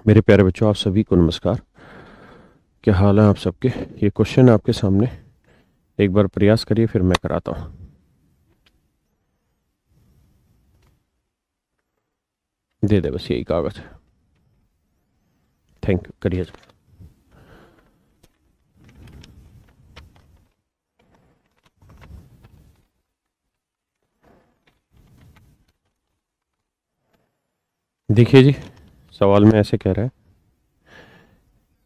मेरे प्यारे बच्चों, आप सभी को नमस्कार। क्या हाल है आप सबके। ये क्वेश्चन आपके सामने, एक बार प्रयास करिए फिर मैं कराता हूँ। दे दे बस यही कागज। थैंक यू, करिए। देखिए जी, सवाल में ऐसे कह रहा है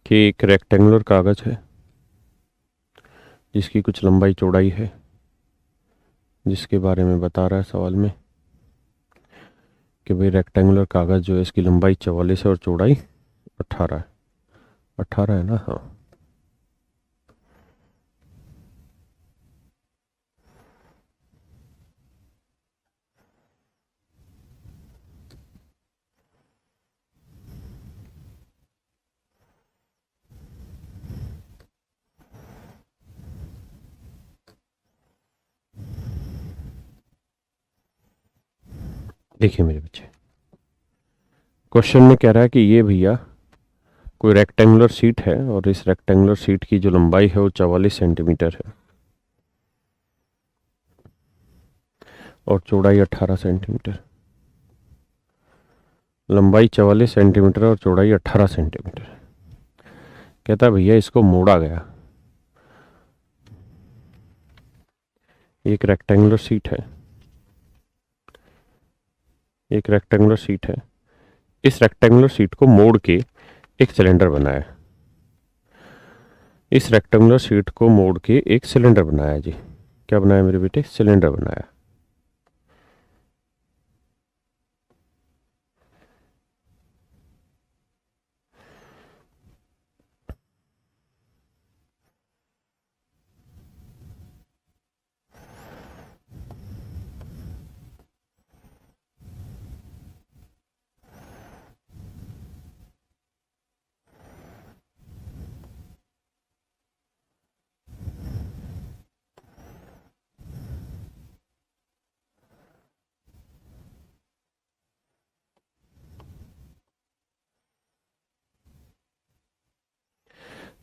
कि एक रेक्टेंगुलर कागज है जिसकी कुछ लंबाई चौड़ाई है, जिसके बारे में बता रहा है सवाल में कि भाई रेक्टेंगुलर कागज जो है इसकी लंबाई 44 है और चौड़ाई 18 है। 18 है ना? हाँ। देखिए मेरे बच्चे, क्वेश्चन में कह रहा है कि ये भैया कोई रेक्टेंगुलर शीट है और इस रेक्टेंगुलर शीट की जो लंबाई है वो 44 सेंटीमीटर है और चौड़ाई 18 सेंटीमीटर। लंबाई 44 सेंटीमीटर और चौड़ाई 18 सेंटीमीटर। कहता है भैया इसको मोड़ा गया। एक रेक्टेंगुलर शीट है, एक रेक्टेंगुलर शीट है। इस रेक्टेंगुलर शीट को मोड़ के एक सिलेंडर बनाया। इस रेक्टेंगुलर शीट को मोड़ के एक सिलेंडर बनाया जी। क्या बनाया मेरे बेटे? सिलेंडर बनाया।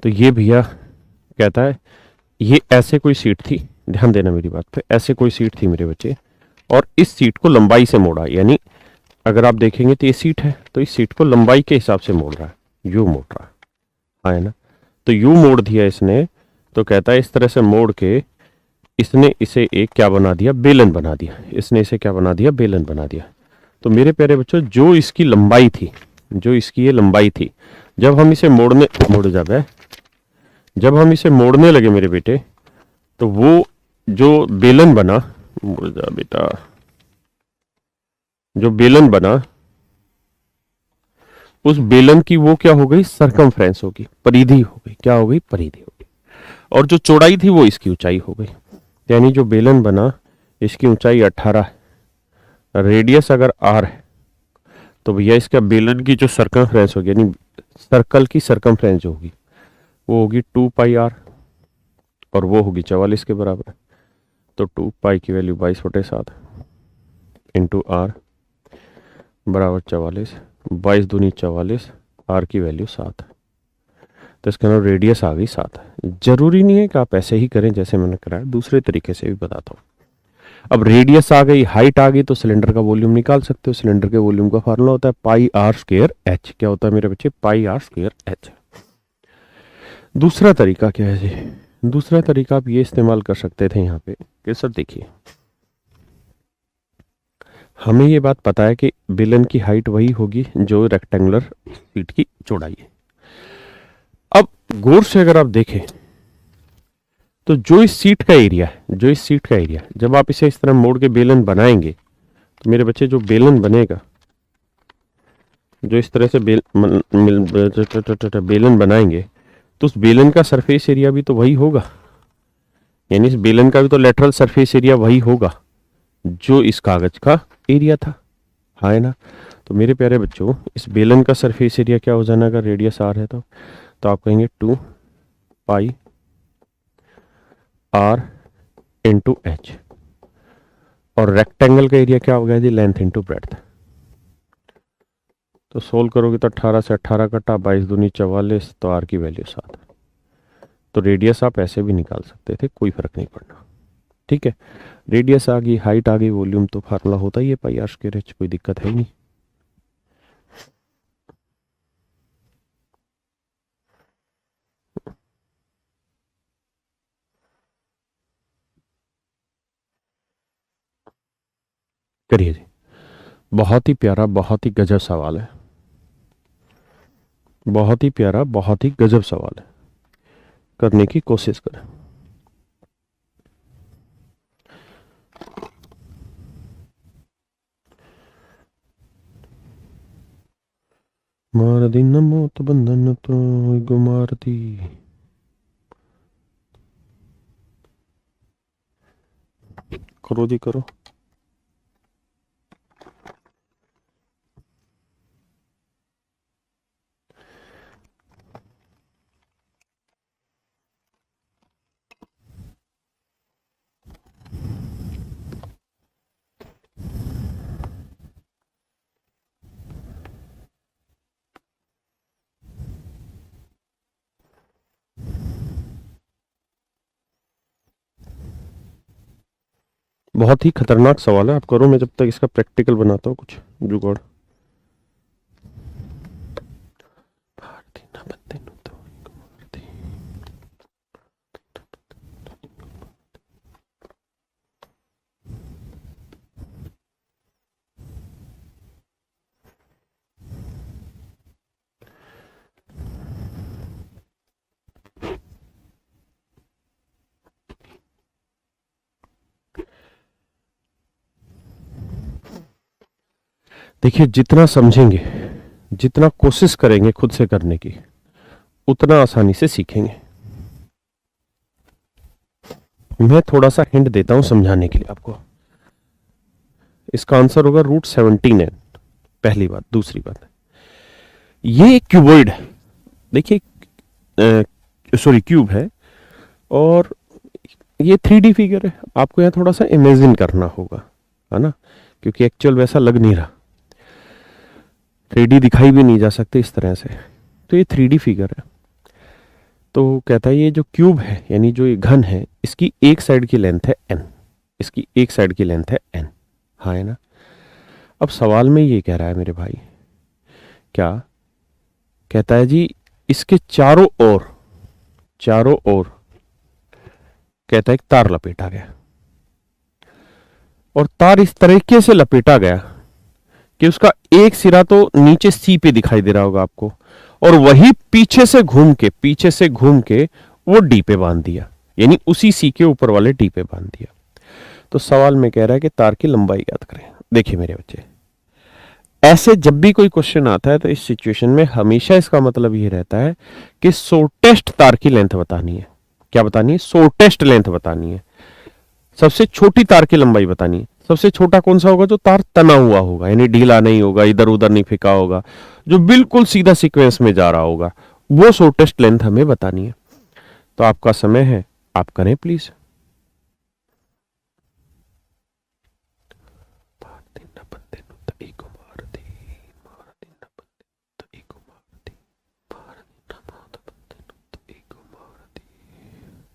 तो ये भैया कहता है ये ऐसे कोई सीट थी, ध्यान देना मेरी बात पे, ऐसे कोई सीट थी मेरे बच्चे, और इस सीट को लंबाई से मोड़ा। यानी अगर आप देखेंगे तो ये सीट है, तो इस सीट को लंबाई के हिसाब से मोड़ रहा है, यू मोड़ रहा है। हाँ है ना? तो यू मोड़ दिया इसने। तो कहता है इस तरह से मोड़ के इसने इसे एक क्या बना दिया? बेलन बना दिया। इसने इसे क्या बना दिया? बेलन बना दिया। तो मेरे प्यारे बच्चों, जो इसकी लंबाई थी, जो इसकी ये लंबाई थी, जब हम इसे मुड़ जाए, जब हम इसे मोड़ने लगे मेरे बेटे, तो वो जो बेलन बना, मुड़ जा बेटा, जो बेलन बना, उस बेलन की वो क्या हो गई? सरकमफ्रेंस होगी, परिधि हो गई। क्या हो गई? परिधि हो गई। और जो चौड़ाई थी वो इसकी ऊंचाई हो गई। यानी जो बेलन बना इसकी ऊंचाई 18 है, रेडियस अगर आर है, तो भैया इसका बेलन की जो सरकमफ्रेंस होगी, यानी सर्कल की सरकमफ्रेंस जो होगी, वो होगी 2 पाई आर, और वो होगी 44 के बराबर। तो 2 पाई की वैल्यू 22/7 इंटू आर बराबर 44। 22 दूनी 44, आर की वैल्यू 7। तो इसका नाम रेडियस आ गई 7। जरूरी नहीं है कि आप ऐसे ही करें जैसे मैंने कराया, दूसरे तरीके से भी बताता हूँ। अब रेडियस आ गई, हाइट आ गई, तो सिलेंडर का वॉल्यूम निकाल सकते हो। सिलेंडर के वॉल्यूम का फार्मूला होता है पाई आर स्क्वायर एच। क्या होता है मेरे बच्चे? पाई आर स्क्वायर एच। दूसरा तरीका क्या है जी? दूसरा तरीका आप ये इस्तेमाल कर सकते थे यहाँ पे कि सर देखिए, हमें ये बात पता है कि बेलन की हाइट वही होगी जो रेक्टेंगुलर शीट की चौड़ाई है। अब गौर से अगर आप देखें तो जो इस सीट का एरिया है, जो इस सीट का एरिया, जब आप इसे इस तरह मोड़ के बेलन बनाएंगे, तो मेरे बच्चे जो बेलन बनेगा, जो इस तरह से बेलन बनाएंगे, तो उस बेलन का सरफेस एरिया भी तो वही होगा। यानी इस बेलन का भी तो लेटरल सरफेस एरिया वही होगा जो इस कागज का एरिया था। हाँ है ना? तो मेरे प्यारे बच्चों, इस बेलन का सरफेस एरिया क्या हो जाना अगर रेडियस आर है तो आप कहेंगे 2 पाई आर इंटू एच। और रेक्टेंगल का एरिया क्या हो गया जी? Length into breadth. तो सोल्व करोगे तो 18 से 18 कटा, 22 दूनी 44, तो आर की वैल्यू 7। तो रेडियस आप ऐसे भी निकाल सकते थे, कोई फर्क नहीं पड़ना। ठीक है, रेडियस आ गई, हाइट आ गई, वॉल्यूम तो फार्मूला होता ही है पाई आर स्क्वायर एच, कोई दिक्कत है ही नहीं। करिए जी, बहुत ही प्यारा, बहुत ही गजब सवाल है, बहुत ही प्यारा, बहुत ही गजब सवाल है, करने की कोशिश करें। मार दिन मौत बंधन तो गुमारती। करो जी करो। बहुत ही खतरनाक सवाल है, आप करो, मैं जब तक इसका प्रैक्टिकल बनाता हूँ कुछ जुगाड़। देखिए, जितना समझेंगे, जितना कोशिश करेंगे खुद से करने की, उतना आसानी से सीखेंगे। मैं थोड़ा सा हिंट देता हूं समझाने के लिए आपको। इसका आंसर होगा √17 पहली बात। दूसरी बात, ये एक क्यूबॉइड है, देखिए, सॉरी क्यूब है, और ये 3D फिगर है। आपको यहाँ थोड़ा सा इमेजिन करना होगा, है ना, क्योंकि एक्चुअल वैसा लग नहीं रहा, 3D दिखाई भी नहीं जा सकते इस तरह से, तो ये 3D फिगर है। तो कहता है ये जो क्यूब है, यानी जो ये घन है, इसकी एक साइड की लेंथ है n, इसकी एक साइड की लेंथ है n, हाँ है ना। अब सवाल में ये कह रहा है मेरे भाई, क्या कहता है जी, इसके चारों ओर, चारों ओर कहता है एक तार लपेटा गया, और तार इस तरीके से लपेटा गया कि उसका एक सिरा तो नीचे सी पे दिखाई दे रहा होगा आपको, और वही पीछे से घूम के, पीछे से घूम के वो डी पे बांध दिया, यानी उसी सी के ऊपर वाले डी पे बांध दिया। तो सवाल में कह रहा है कि तार की लंबाई याद करें। देखिए मेरे बच्चे, ऐसे जब भी कोई क्वेश्चन आता है तो इस सिचुएशन में हमेशा इसका मतलब ये रहता है कि शॉर्टेस्ट तार की लेंथ बतानी है। क्या बतानी है? शॉर्टेस्ट लेंथ बतानी है, सबसे छोटी तार की लंबाई बतानी है। सबसे छोटा कौन सा होगा? जो तार तना हुआ होगा, यानी ढीला नहीं होगा, इधर उधर नहीं फेंका होगा, जो बिल्कुल सीधा सीक्वेंस में जा रहा होगा, वो शॉर्टेस्ट लेंथ हमें बतानी है। तो आपका समय है, आप करें प्लीज।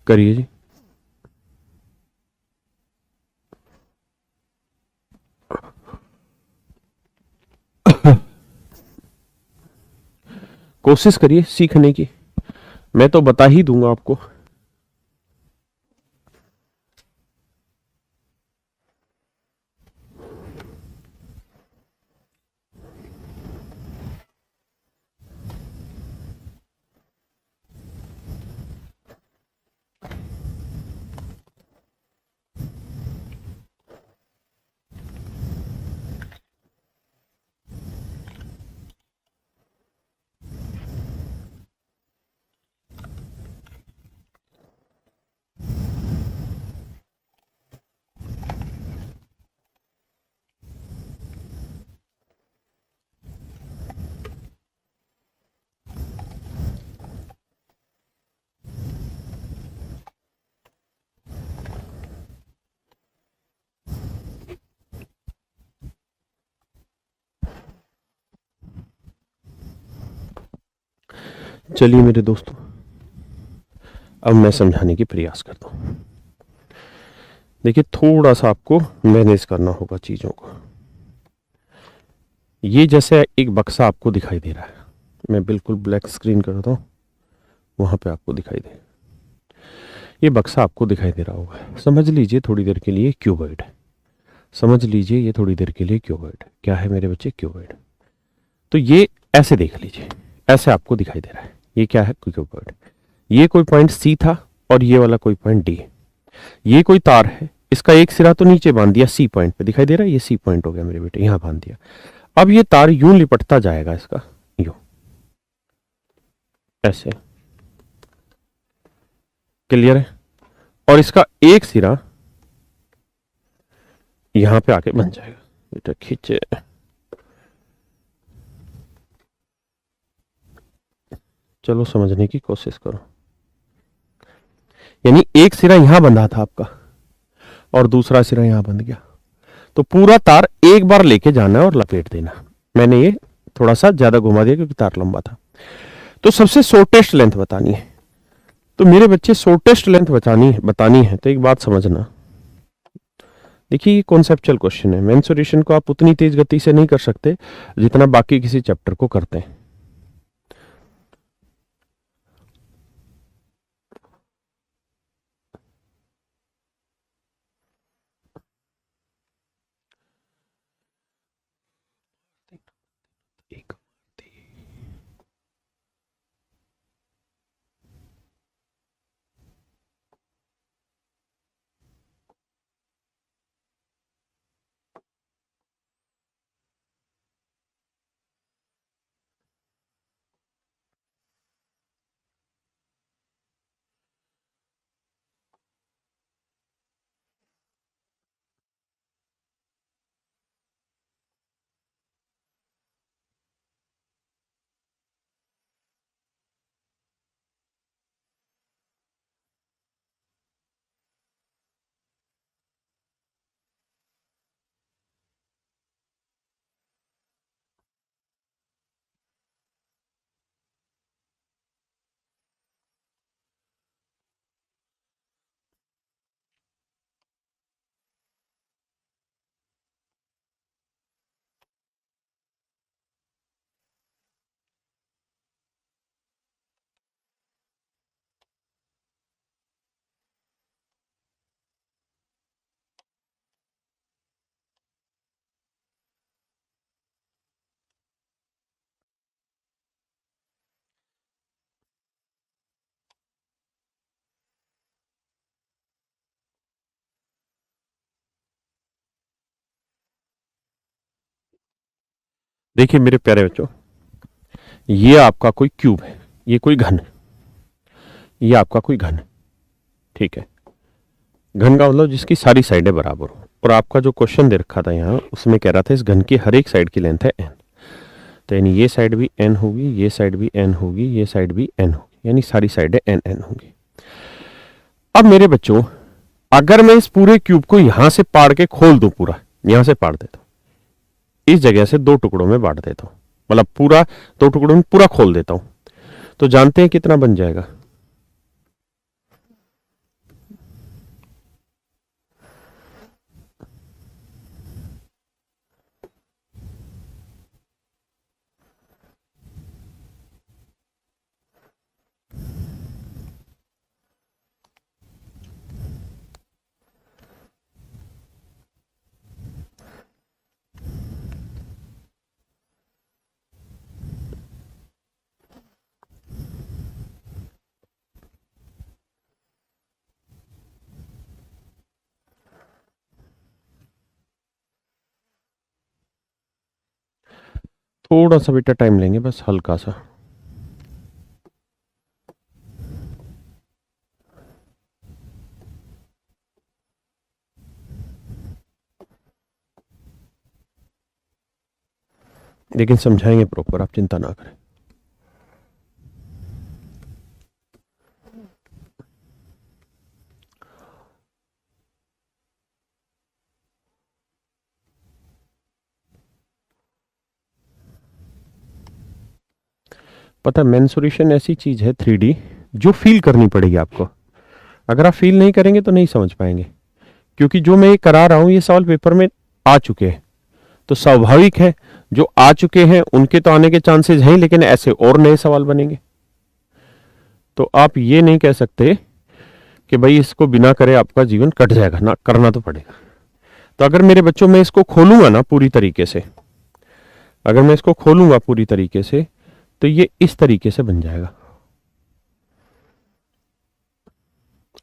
करिए जी। कोशिश करिए सीखने की, मैं तो बता ही दूंगा आपको। चलिए मेरे दोस्तों, अब मैं समझाने की प्रयास करता हूँ। देखिए, थोड़ा सा आपको मैनेज करना होगा चीज़ों को। ये जैसे एक बक्सा आपको दिखाई दे रहा है, मैं बिल्कुल ब्लैक स्क्रीन करता हूँ, वहाँ पे आपको दिखाई दे, ये बक्सा आपको दिखाई दे रहा होगा। समझ लीजिए थोड़ी देर के लिए क्यूबॉइड है। समझ लीजिए ये थोड़ी देर के लिए क्यूबॉइड है। क्या है मेरे बच्चे? क्यूबॉइड। तो ये ऐसे देख लीजिए, ऐसे आपको दिखाई दे रहा है। ये क्या है? क्यूबॉइड। ये कोई पॉइंट सी था और ये वाला कोई पॉइंट डी है। ये कोई तार है, इसका एक सिरा तो नीचे बांध दिया, सी पॉइंट पे दिखाई दे रहा है, ये सी पॉइंट हो गया मेरे बेटे, यहां बांध दिया। अब ये तार यूं लिपटता जाएगा इसका, यूं, ऐसे। क्लियर है? और इसका एक सिरा यहां पे आके बन जाएगा। बेटा खींचे, चलो समझने की कोशिश करो। यानी एक सिरा यहां बंधा था आपका और दूसरा सिरा यहां बंध गया, तो पूरा तार एक बार लेके जाना है और लपेट देना। मैंने ये थोड़ा सा ज्यादा घुमा दिया क्योंकि तार लंबा था। तो सबसे शॉर्टेस्ट लेंथ बतानी है। तो मेरे बच्चे, शॉर्टेस्ट लेंथ बतानी है तो एक बात समझना। देखिए, ये कॉन्सेप्चुअल क्वेश्चन है। मेंसुरेशन को आप उतनी तेज गति से नहीं कर सकते जितना बाकी किसी चैप्टर को करते हैं। एक, देखिए मेरे प्यारे बच्चों, ये आपका कोई क्यूब है, ये कोई घन है, ये आपका कोई घन है। ठीक है? घन का मतलब जिसकी सारी साइडें बराबर हो। और आपका जो क्वेश्चन दे रखा था यहाँ, उसमें कह रहा था इस घन की हर एक साइड की लेंथ है एन। तो यानी ये साइड भी एन होगी, ये साइड भी एन होगी, ये साइड भी एन होगी, यानी सारी साइडें एन एन होंगी। अब मेरे बच्चों, अगर मैं इस पूरे क्यूब को यहां से पाड़ के खोल दूं, पूरा यहां से पाड़ देता हूं, इस जगह से दो टुकड़ों में बांट देता हूं, मतलब पूरा दो टुकड़ों में पूरा खोल देता हूं, तो जानते हैं कितना बन जाएगा? थोड़ा सा बेटा टाइम लेंगे, बस हल्का सा। लेकिन समझाएंगे प्रॉपर, आप चिंता ना करें। पता, मेंसुरेशन ऐसी चीज है 3D जो फील करनी पड़ेगी आपको। अगर आप फील नहीं करेंगे तो नहीं समझ पाएंगे, क्योंकि जो मैं ये करा रहा हूं ये सवाल पेपर में आ चुके हैं, तो स्वाभाविक है जो आ चुके हैं उनके तो आने के चांसेस हैं, लेकिन ऐसे और नए सवाल बनेंगे। तो आप ये नहीं कह सकते कि भाई इसको बिना करे आपका जीवन कट जाएगा, ना, करना तो पड़ेगा। तो अगर मेरे बच्चों में इसको खोलूंगा ना पूरी तरीके से, अगर मैं इसको खोलूंगा पूरी तरीके से, तो ये इस तरीके से बन जाएगा।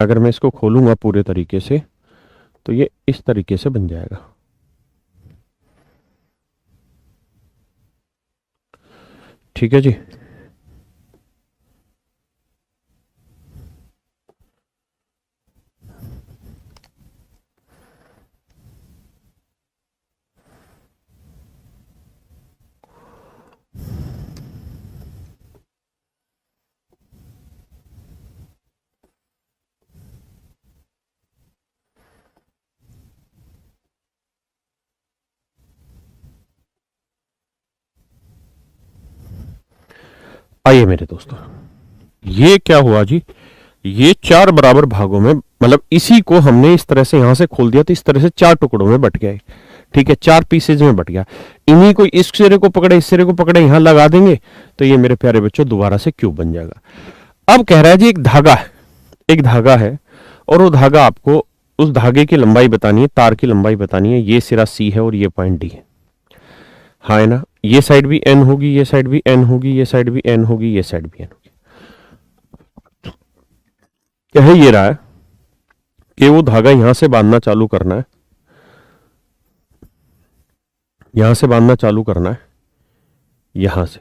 अगर मैं इसको खोलूंगा पूरे तरीके से तो ये इस तरीके से बन जाएगा। ठीक है जी। आइए मेरे दोस्तों, ये क्या हुआ जी, ये 4 बराबर भागों में, मतलब इसी को हमने इस तरह से यहां से खोल दिया तो इस तरह से 4 टुकड़ों में बट गया। ठीक है, 4 पीसेज में बट गया। इन्हीं को इस सिरे को पकड़े, इस सिरे को पकड़े, यहां लगा देंगे तो ये मेरे प्यारे बच्चों दोबारा से क्यूब बन जाएगा। अब कह रहा है जी एक धागा है, एक धागा है, और वो धागा आपको उस धागे की लंबाई बतानी है, तार की लंबाई बतानी है। ये सिरा C है और ये पॉइंट D है। हाँ है ना, ये साइड भी N होगी, ये साइड भी N होगी, ये साइड भी N होगी, ये साइड भी N होगी। क्या है, ये रहा है कि वो धागा यहां से बांधना चालू करना है, यहां से बांधना चालू करना है, यहां से,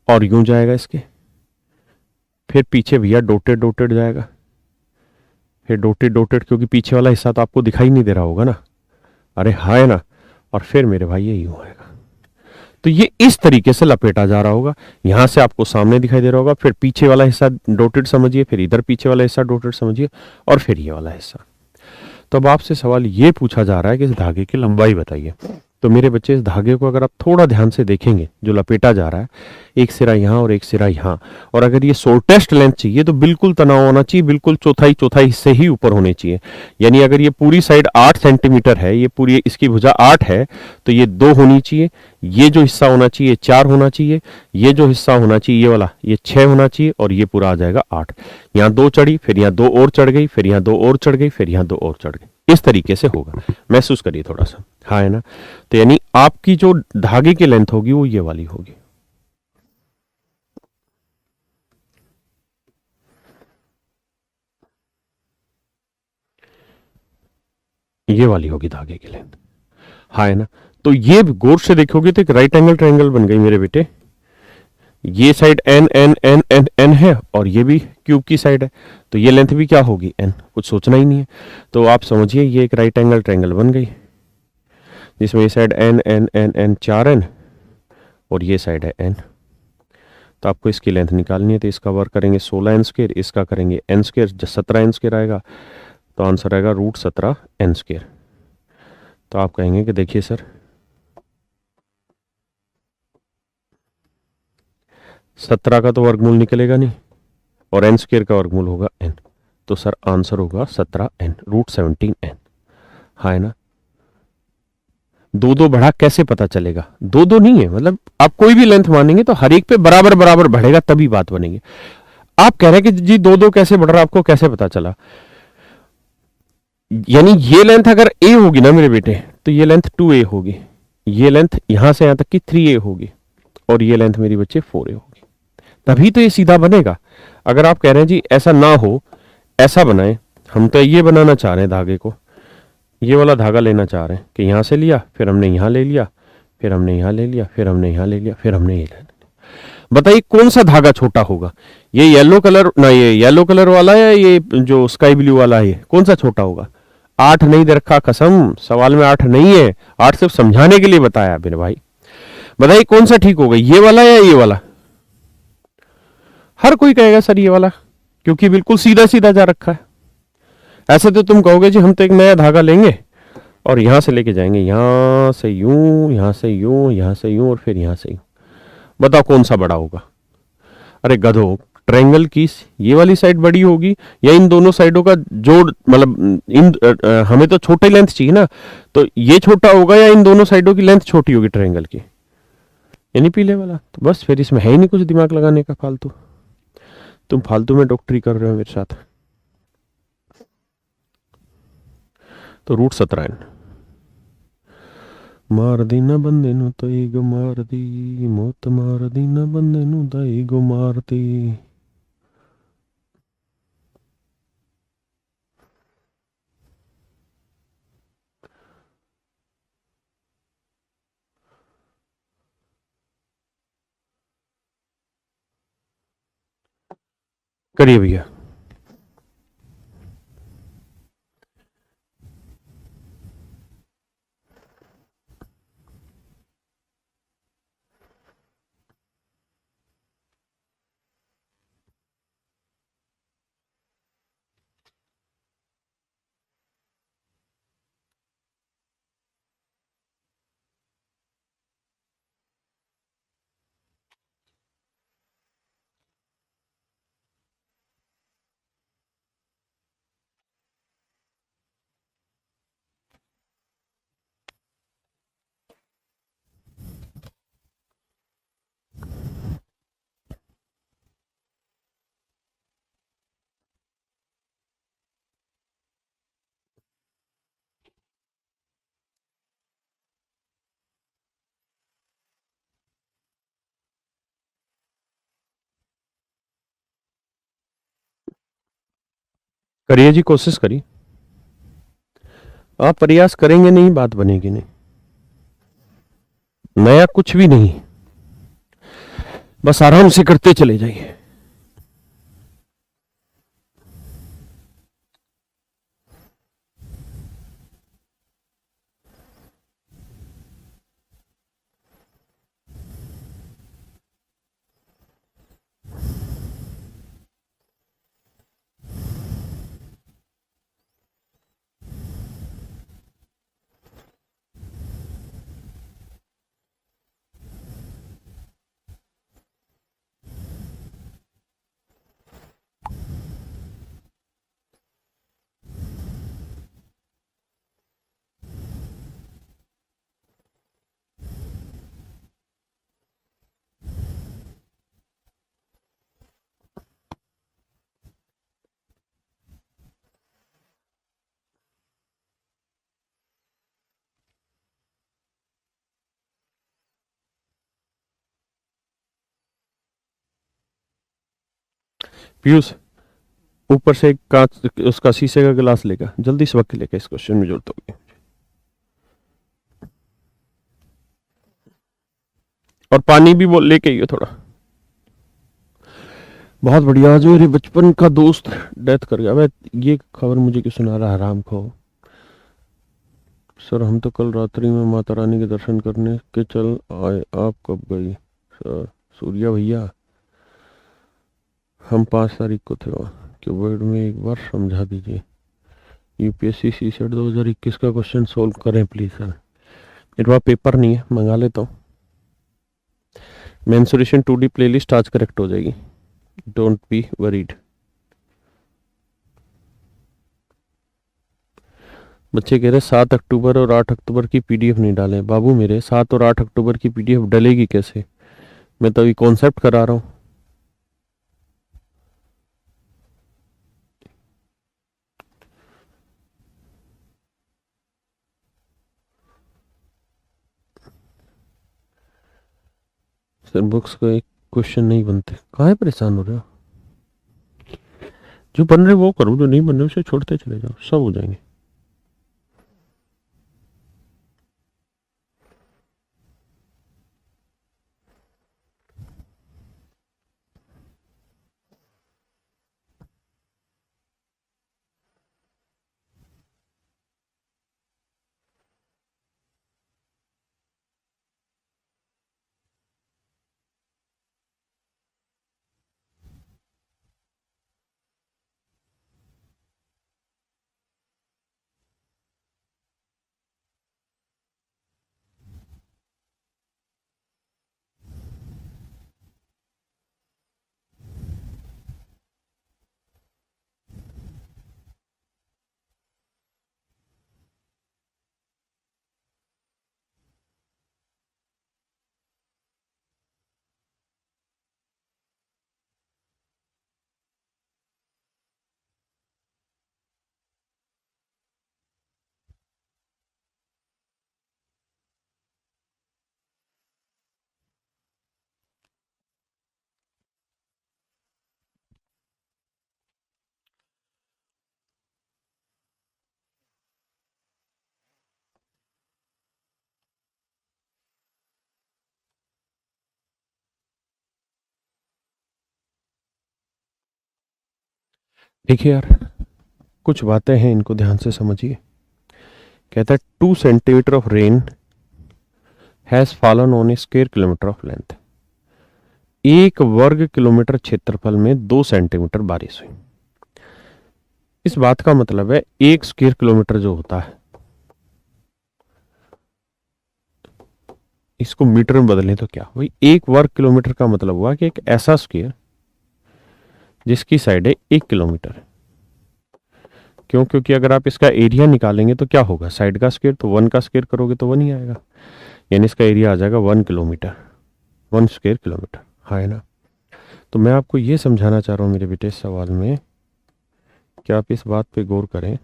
और यूं जाएगा इसके, फिर पीछे भैया डोटेड डोटेड जाएगा, फिर डोटेड डोटेड, क्योंकि पीछे वाला हिस्सा तो आपको दिखाई नहीं दे रहा होगा ना, अरे हाँ है ना, और फिर मेरे भाई ये यूं आएगा। तो ये इस तरीके से लपेटा जा रहा होगा, यहां से आपको सामने दिखाई दे रहा होगा, फिर पीछे वाला हिस्सा डोटेड समझिए, फिर इधर पीछे वाला हिस्सा डोटेड समझिए, और फिर ये वाला हिस्सा। तो अब आपसे सवाल ये पूछा जा रहा है कि इस धागे की लंबाई बताइए। तो मेरे बच्चे, इस धागे को अगर आप थोड़ा ध्यान से देखेंगे, जो लपेटा जा रहा है, एक सिरा यहां और एक सिरा यहां, और अगर ये शॉर्टेस्ट लेंथ चाहिए तो बिल्कुल तनाव होना चाहिए, बिल्कुल चौथाई चौथाई हिस्से ही ऊपर होने चाहिए। यानी अगर ये पूरी साइड 8 सेंटीमीटर है, ये पूरी इसकी भुजा 8 है, तो ये 2 होनी चाहिए, ये जो हिस्सा होना चाहिए 4 होना चाहिए, ये जो हिस्सा होना चाहिए ये वाला, ये 6 होना चाहिए, और ये पूरा आ जाएगा 8। यहाँ 2 चढ़ी, फिर यहाँ 2 और चढ़ गई, फिर यहाँ 2 और चढ़ गई, फिर यहाँ 2 और चढ़ गई। इस तरीके से होगा, महसूस करिए थोड़ा सा, हाँ है ना। तो यानी आपकी जो धागे की लेंथ होगी वो ये वाली होगी, ये वाली होगी धागे की लेंथ, हाँ है ना। तो ये गौर से देखोगे तो एक राइट एंगल ट्रायंगल बन गई मेरे बेटे। ये side n n n n n है और ये भी क्यूब की साइड है, तो ये लेंथ भी क्या होगी n, कुछ सोचना ही नहीं है। तो आप समझिए ये एक राइट एंगल ट्रायंगल बन गई, जिसमें ये side n n n n 4n और ये साइड है n। तो आपको इसकी लेंथ निकालनी है, तो इसका वर्क करेंगे 16n स्क्वायर, इसका करेंगे n स्क्वायर, 17n स्क्वायर आएगा, तो आंसर आएगा √17n स्क्वायर। तो आप कहेंगे कि देखिए सर 17 का तो वर्गमूल निकलेगा नहीं और n स्क्वायर का वर्गमूल होगा n, तो सर आंसर होगा 17n, √17n, हाँ है ना। 2 बढ़ा कैसे पता चलेगा, 2 नहीं है, मतलब आप कोई भी लेंथ मानेंगे तो हर एक पे बराबर बराबर बढ़ेगा तभी बात बनेगी। आप कह रहे हैं कि जी 2 कैसे बढ़ रहा है, आपको कैसे पता चला। यानी ये लेंथ अगर a होगी ना मेरे बेटे, तो ये लेंथ 2a होगी, ये लेंथ यहां से यहां तक की 3a होगी, और ये लेंथ मेरी बच्चे 4a होगी, तभी तो ये सीधा बनेगा। अगर आप कह रहे हैं जी ऐसा ना हो, ऐसा बनाएं, हम तो ये बनाना चाह रहे हैं धागे को, ये वाला धागा लेना चाह रहे हैं कि यहां से लिया, फिर हमने यहां ले लिया, फिर हमने यहां ले लिया, फिर हमने यहां ले लिया, फिर हमने ये ले लिया। बताइए कौन सा धागा छोटा होगा, ये येलो कलर ना, ये येलो कलर वाला है, ये जो स्काई ब्लू वाला है, कौन सा छोटा होगा। 8 नहीं दे रखा, कसम सवाल में 8 नहीं है, 8 सिर्फ समझाने के लिए बताया मेरे भाई। बताइए कौन सा ठीक होगा, ये वाला या ये वाला। हर कोई कहेगा सर ये वाला, क्योंकि बिल्कुल सीधा सीधा जा रखा है। ऐसे तो तुम कहोगे जी हम तो एक नया धागा लेंगे और यहां से लेके जाएंगे, यहां से यूं, यहां से यूं, यहां से यूं, और फिर यहां से यूं। बताओ कौन सा बड़ा होगा। अरे गधो, ट्रायंगल की ये वाली साइड बड़ी होगी या इन दोनों साइडों का जोड़, मतलब हमें तो छोटा लेंथ चाहिए ना, तो ये छोटा होगा या इन दोनों साइडों की लेंथ छोटी होगी ट्रायंगल की, यानी पीले वाला। तो बस फिर इसमें है ही नहीं कुछ दिमाग लगाने का फालतू। तुम फालतू में डॉक्टरी कर रहे हो मेरे साथ। तो रूट 17 मार दी ना बंदे नु तई गो मार दी, मौत मार दी ना बंदे नु तई गो मार दी। करिए भैया। करिए जी, कोशिश करिए। आप प्रयास करेंगे नहीं, बात बनेगी नहीं। नया कुछ भी नहीं, बस आराम से करते चले जाइए। पीयूष, ऊपर से एक कांच उसका शीशे का गिलास लेकर जल्दी से वक्त लेकर इस क्वेश्चन में जरूरत होगी। और पानी भी बोल लेके आइए थोड़ा। बहुत बढ़िया। जो मेरे बचपन का दोस्त डेथ कर गया। मैं ये खबर मुझे क्यों सुना रहा है, हराम खो। सर हम तो कल रात्रि में माता रानी के दर्शन करने के चल आए, आप कब गई? सर सूर्या भैया, हम 5 तारीख को थे वहाँ। क्यूबर्ड में एक बार समझा दीजिए। यूपीएससी सी सेट 2021 का क्वेश्चन सोल्व करें प्लीज सर। मेरे पास पेपर नहीं है, मंगा लेता हूँ। मेंसुरेशन 2D प्लेलिस्ट आज करेक्ट हो जाएगी, डोंट बी वरीड। बच्चे कह रहे 7 अक्टूबर और 8 अक्टूबर की पीडीएफ नहीं डालें। बाबू मेरे 7 और 8 अक्टूबर की पीडीएफ डलेगी कैसे? मैं तो अभी कॉन्सेप्ट करा रहा हूँ। सर बुक्स का एक क्वेश्चन नहीं बनते, काहे परेशान हो रहे हो? जो बन रहे वो करो, जो नहीं बन रहे उसे छोड़ते चले जाओ, सब हो जाएंगे। देखिए यार, कुछ बातें हैं, इनको ध्यान से समझिए। कहता है 2 centimetre of rain has fallen on A square kilometre of length. 1 वर्ग किलोमीटर क्षेत्रफल में 2 सेंटीमीटर बारिश हुई। इस बात का मतलब है 1 स्क्वायर किलोमीटर जो होता है, इसको मीटर में बदलें तो क्या भाई, 1 वर्ग किलोमीटर का मतलब हुआ कि एक ऐसा स्क्वायर जिसकी साइड है 1 किलोमीटर। क्यों? क्योंकि अगर आप इसका एरिया निकालेंगे तो क्या होगा, साइड का स्क्वायर, तो 1 का स्क्वायर करोगे तो 1 ही आएगा, यानी इसका एरिया आ जाएगा 1 किलोमीटर, 1 स्क्वायर किलोमीटर। हाँ है ना। तो मैं आपको ये समझाना चाह रहा हूँ मेरे बेटे इस सवाल में कि आप इस बात पे गौर करें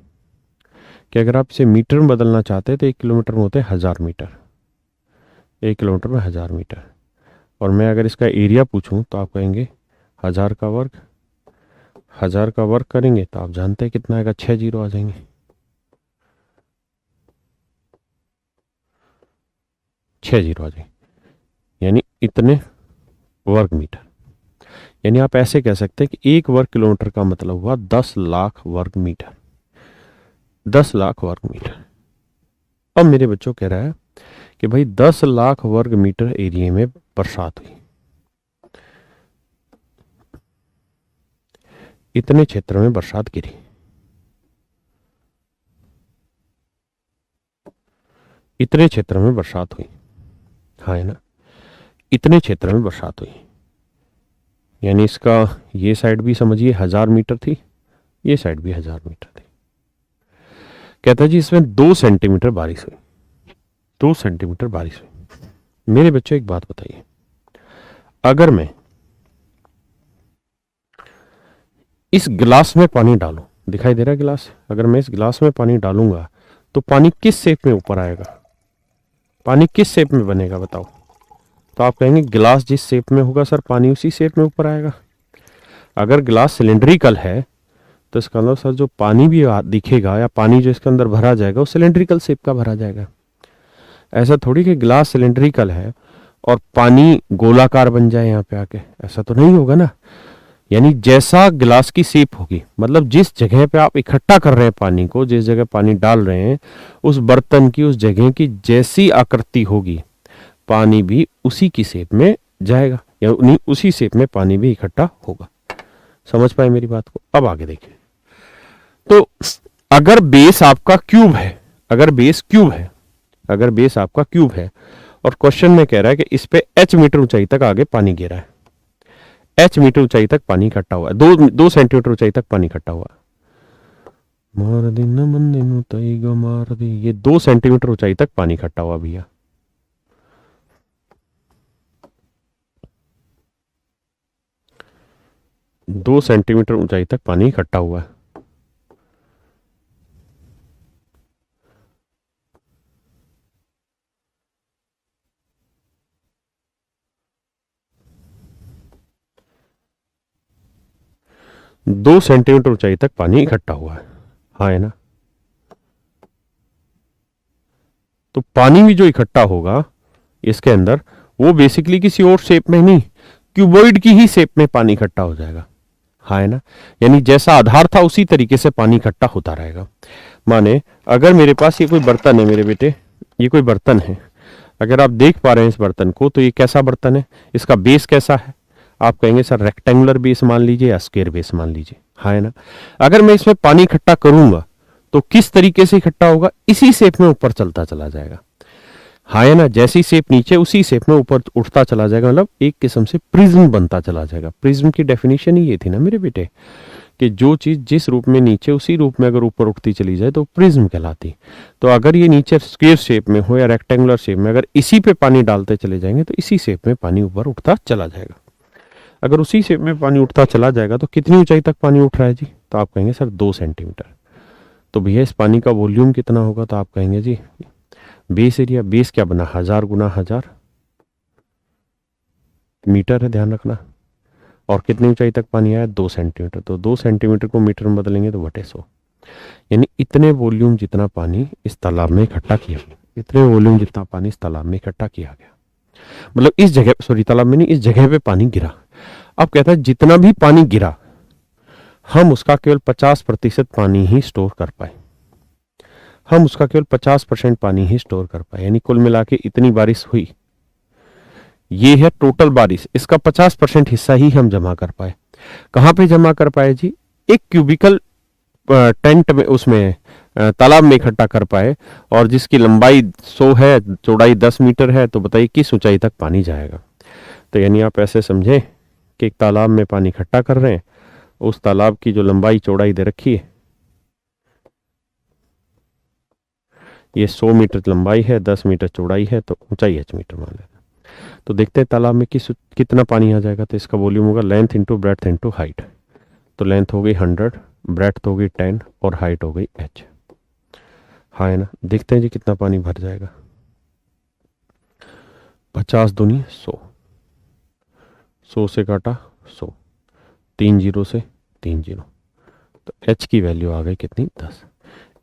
कि अगर आप इसे मीटर में बदलना चाहते हैं तो 1 किलोमीटर में होते हैं 1000 मीटर, 1 किलोमीटर में 1000 मीटर। और मैं अगर इसका एरिया पूछूं तो आप कहेंगे 1000 का वर्ग, 1000 का वर्ग करेंगे तो आप जानते हैं कितना आएगा, 6 जीरो आ जाएंगे। 6 जीरो आ जाएंगे, यानी इतने वर्ग मीटर। यानी आप ऐसे कह सकते हैं कि 1 वर्ग किलोमीटर का मतलब हुआ 10 लाख वर्ग मीटर, 10 लाख वर्ग मीटर। अब मेरे बच्चों कह रहा है कि भाई 10 लाख वर्ग मीटर एरिया में बरसात हुई, इतने क्षेत्र में बरसात गिरी। इतने क्षेत्र में बरसात हुई, हाँ है ना, इतने क्षेत्र में बरसात हुई। यानी इसका ये साइड भी समझिए 1000 मीटर थी, ये साइड भी 1000 मीटर थी। कहता है जी इसमें 2 सेंटीमीटर बारिश हुई, 2 सेंटीमीटर बारिश हुई। मेरे बच्चों एक बात बताइए, अगर मैं इस गिलास में पानी डालूं, दिखाई दे रहा है गिलास, अगर मैं इस गिलास में पानी डालूंगा तो पानी किस शेप में ऊपर आएगा, पानी किस शेप में बनेगा बताओ। तो आप कहेंगे गिलास जिस शेप में होगा सर पानी उसी शेप में ऊपर आएगा। अगर गिलास सिलेंड्रिकल है तो इसका मतलब सर जो पानी भी दिखेगा या पानी जो इसके अंदर भरा जाएगा वो सिलेंड्रिकल शेप का भरा जाएगा। ऐसा थोड़ी कि गिलास सिलेंड्रिकल है और पानी गोलाकार बन जाए यहाँ पे आके, ऐसा तो नहीं होगा ना। यानी जैसा गिलास की शेप होगी, मतलब जिस जगह पे आप इकट्ठा कर रहे हैं पानी को, जिस जगह पानी डाल रहे हैं, उस बर्तन की, उस जगह की जैसी आकृति होगी, पानी भी उसी की शेप में जाएगा, या उसी शेप में पानी भी इकट्ठा होगा। समझ पाए मेरी बात को? अब आगे देखिए, तो अगर बेस आपका क्यूब है, अगर बेस क्यूब है, अगर बेस आपका क्यूब है और क्वेश्चन में कह रहा है कि इस पे h मीटर ऊंचाई तक आगे पानी गिरा है, h मीटर ऊंचाई तक पानी इकट्ठा हुआ है, 2 सेंटीमीटर ऊंचाई तक पानी इकट्ठा हुआ है। मार दिन मंदे मुताई गो मार दे, ये 2 सेंटीमीटर ऊंचाई तक पानी इकट्ठा हुआ भैया। दो सेंटीमीटर ऊंचाई तक पानी इकट्ठा हुआ है। दो सेंटीमीटर ऊंचाई तक पानी इकट्ठा हुआ है, हाँ है ना। तो पानी भी जो इकट्ठा होगा इसके अंदर, वो बेसिकली किसी और शेप में नहीं, क्यूबॉइड की ही शेप में पानी इकट्ठा हो जाएगा, हाँ है ना। यानी जैसा आधार था उसी तरीके से पानी इकट्ठा होता रहेगा। माने अगर मेरे पास ये कोई बर्तन है मेरे बेटे, ये कोई बर्तन है, अगर आप देख पा रहे हैं इस बर्तन को, तो ये कैसा बर्तन है, इसका बेस कैसा है, आप कहेंगे सर रेक्टेंगुलर बेस मान लीजिए या स्क्वायर बेस मान लीजिए, हाँ है ना। अगर मैं इसमें पानी इकट्ठा करूंगा तो किस तरीके से इकट्ठा होगा, इसी शेप में ऊपर चलता चला जाएगा, हाँ है ना। जैसी शेप नीचे उसी शेप में ऊपर उठता चला जाएगा, मतलब एक किस्म से प्रिज्म बनता चला जाएगा। प्रिज्म की डेफिनेशन ही ये थी ना मेरे बेटे, कि जो चीज जिस रूप में नीचे उसी रूप में अगर ऊपर उठती चली जाए तो प्रिज्म कहलाती। तो अगर ये नीचे स्क्वायर शेप में हो या रेक्टेंगुलर शेप में, अगर इसी पे पानी डालते चले जाएंगे तो इसी शेप में पानी ऊपर उठता चला जाएगा। अगर उसी शेप में पानी उठता चला जाएगा तो कितनी ऊंचाई तक पानी उठ रहा है जी, तो आप कहेंगे सर 2 सेंटीमीटर। तो भैया इस पानी का वॉल्यूम कितना होगा, तो आप कहेंगे जी बेस एरिया, बेस क्या बना, 1000 गुना 1000 मीटर है, ध्यान रखना। और कितनी ऊंचाई तक पानी आया, 2 सेंटीमीटर। तो 2 सेंटीमीटर को मीटर में बदलेंगे तो बटे 100, यानी इतने वॉल्यूम जितना पानी इस तालाब में इकट्ठा किया गया, इतने वॉल्यूम जितना पानी इस तालाब में इकट्ठा किया गया, मतलब इस जगह, सॉरी तालाब में नहीं, इस जगह पे पानी गिरा। अब कहता है जितना भी पानी गिरा हम उसका केवल 50% पानी ही स्टोर कर पाए। हम उसका केवल 50% पानी ही स्टोर कर पाए, यानी कुल मिला के इतनी बारिश हुई, ये है टोटल बारिश, इसका 50% हिस्सा ही हम जमा कर पाए। कहां पे जमा कर पाए जी? एक क्यूबिकल टेंट में, उसमें तालाब में इकट्ठा कर पाए, और जिसकी लंबाई 100 है, चौड़ाई 10 मीटर है, तो बताइए किस ऊंचाई तक पानी जाएगा। तो यानी आप ऐसे समझें कि एक तालाब में पानी इकट्ठा कर रहे हैं, उस तालाब की जो लंबाई चौड़ाई दे रखी है, ये 100 मीटर लंबाई है, 10 मीटर चौड़ाई है, तो ऊंचाई h मीटर मान लेना। तो देखते हैं तालाब में कितना पानी आ जाएगा। तो इसका वॉल्यूम होगा length into breadth into height. तो लेंथ हो गई 100, ब्रेड्थ हो गई 10 और हाइट हो गई h। हाँ है ना? देखते हैं जी कितना पानी भर जाएगा। 50 दूनी 100, 100 से काटा 100, 3 जीरो से 3 जीरो, तो h की वैल्यू आ गई कितनी? 10।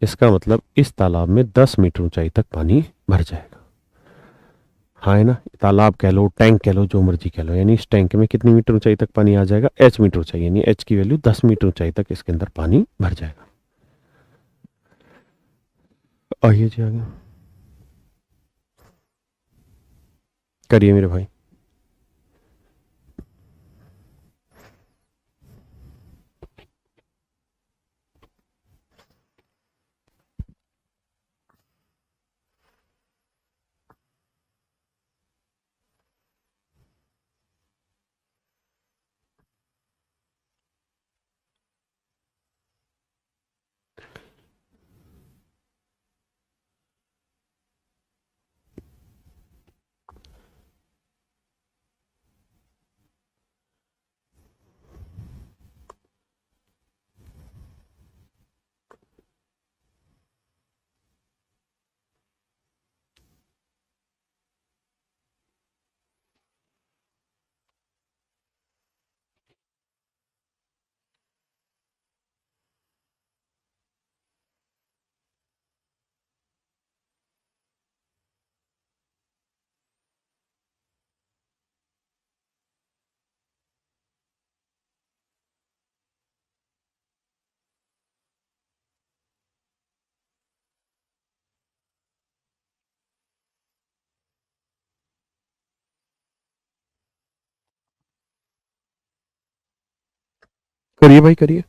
इसका मतलब इस तालाब में 10 मीटर ऊंचाई तक पानी भर जाएगा। हाँ है ना? तालाब कह लो, टैंक कह लो, जो मर्जी कह लो, यानी इस टैंक में कितनी मीटर ऊंचाई तक पानी आ जाएगा? h मीटर ऊंचाई, यानी h की वैल्यू 10 मीटर ऊंचाई तक इसके अंदर पानी भर जाएगा। आइए जी आगे करिए मेरे भाई। करिए भाई करिए।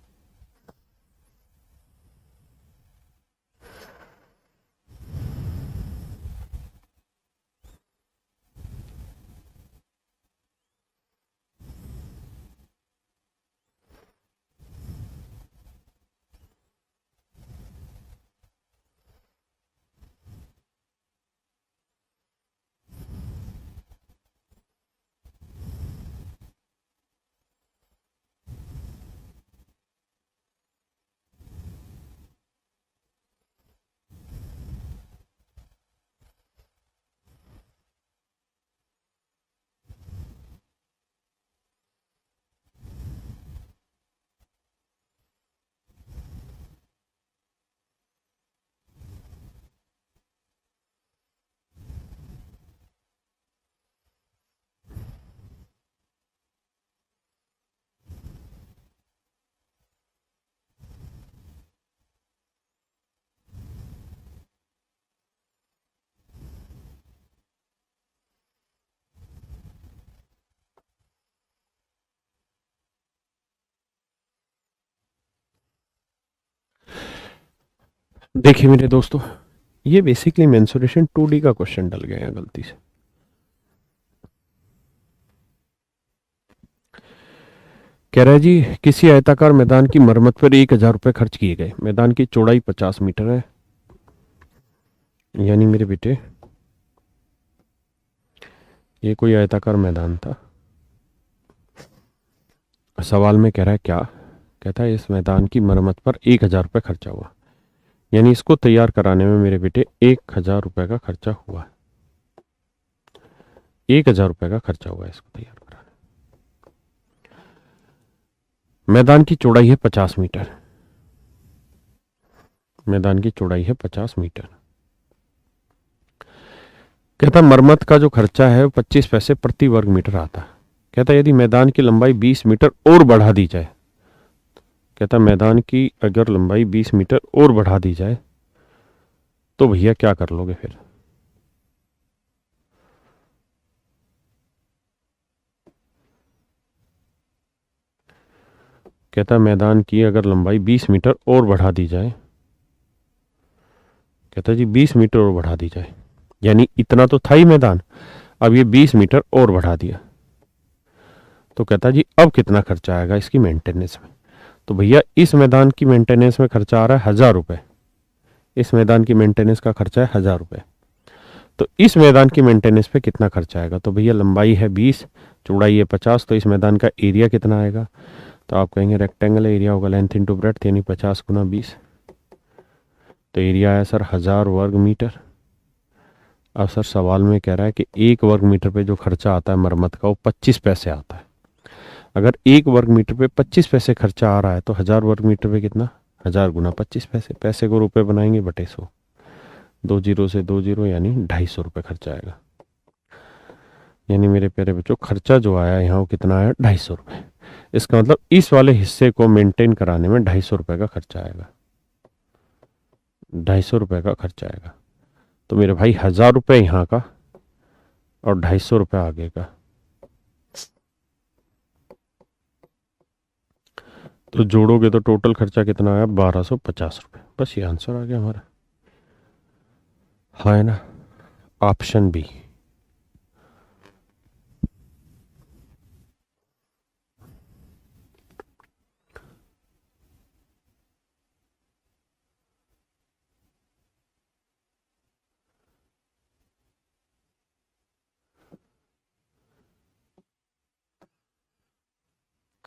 देखिए मेरे दोस्तों, ये बेसिकली मेंसुरेशन 2D का क्वेश्चन डल गया है गलती से। कह रहा है जी किसी आयताकार मैदान की मरम्मत पर 1000 रुपये खर्च किए गए। मैदान की चौड़ाई 50 मीटर है, यानी मेरे बेटे ये कोई आयताकार मैदान था। सवाल में कह रहा है क्या? कहता है इस मैदान की मरम्मत पर 1000 रुपये खर्चा हुआ, यानी इसको तैयार कराने में मेरे बेटे 1000 रुपये का खर्चा हुआ। 1000 रुपये का खर्चा हुआ इसको तैयार कराने। मैदान की चौड़ाई है 50 मीटर। मैदान की चौड़ाई है 50 मीटर। कहता मरम्मत का जो खर्चा है 25 पैसे प्रति वर्ग मीटर आता है। कहता यदि मैदान की लंबाई 20 मीटर और बढ़ा दी जाए कहता मैदान की अगर लंबाई 20 मीटर और बढ़ा दी जाए तो भैया क्या कर लोगे फिर? कहता मैदान की अगर लंबाई 20 मीटर और बढ़ा दी जाए, कहता जी 20 मीटर और बढ़ा दी जाए, यानी इतना तो था ही मैदान, अब ये 20 मीटर और बढ़ा दिया, तो कहता जी अब कितना खर्चा आएगा इसकी मेंटेनेंस में? तो भैया इस मैदान की मेंटेनेंस में खर्चा आ रहा है 1,000 रुपये। इस मैदान की मेंटेनेंस का खर्चा है 1,000 रुपये। तो इस मैदान की मेंटेनेंस पे कितना खर्चा आएगा? तो भैया लंबाई है 20, चौड़ाई है 50, तो इस मैदान का एरिया कितना आएगा? तो आप कहेंगे रेक्टेंगल एरिया होगा लेंथ इंटू ब्रेड्थ, यानी 50 × 20, तो एरिया आया सर 1,000 वर्ग मीटर। अब सर सवाल में कह रहा है कि 1 वर्ग मीटर पे जो खर्चा आता है मरम्मत का वो 25 पैसे आता है। अगर 1 वर्ग मीटर पे 25 पैसे खर्चा आ रहा है तो 1,000 वर्ग मीटर पे कितना? 1,000 × 25 पैसे, पैसे को रुपए बनाएंगे बटे 100, 2 जीरो से 2 जीरो, यानी 250 रुपये खर्चा आएगा। यानी मेरे प्यारे बच्चों खर्चा जो आया यहाँ वो कितना आया? 250 रुपये। इसका मतलब इस वाले हिस्से को मेंटेन कराने में 250 रुपये का खर्चा आएगा, 250 रुपये का खर्चा आएगा। तो मेरे भाई 1,000 रुपये यहाँ का और 250 रुपये आगे का, तो जोड़ोगे तो टोटल खर्चा कितना आया? 1,250 रुपये। बस ये आंसर आ गया हमारा। हाँ है ना, ऑप्शन बी।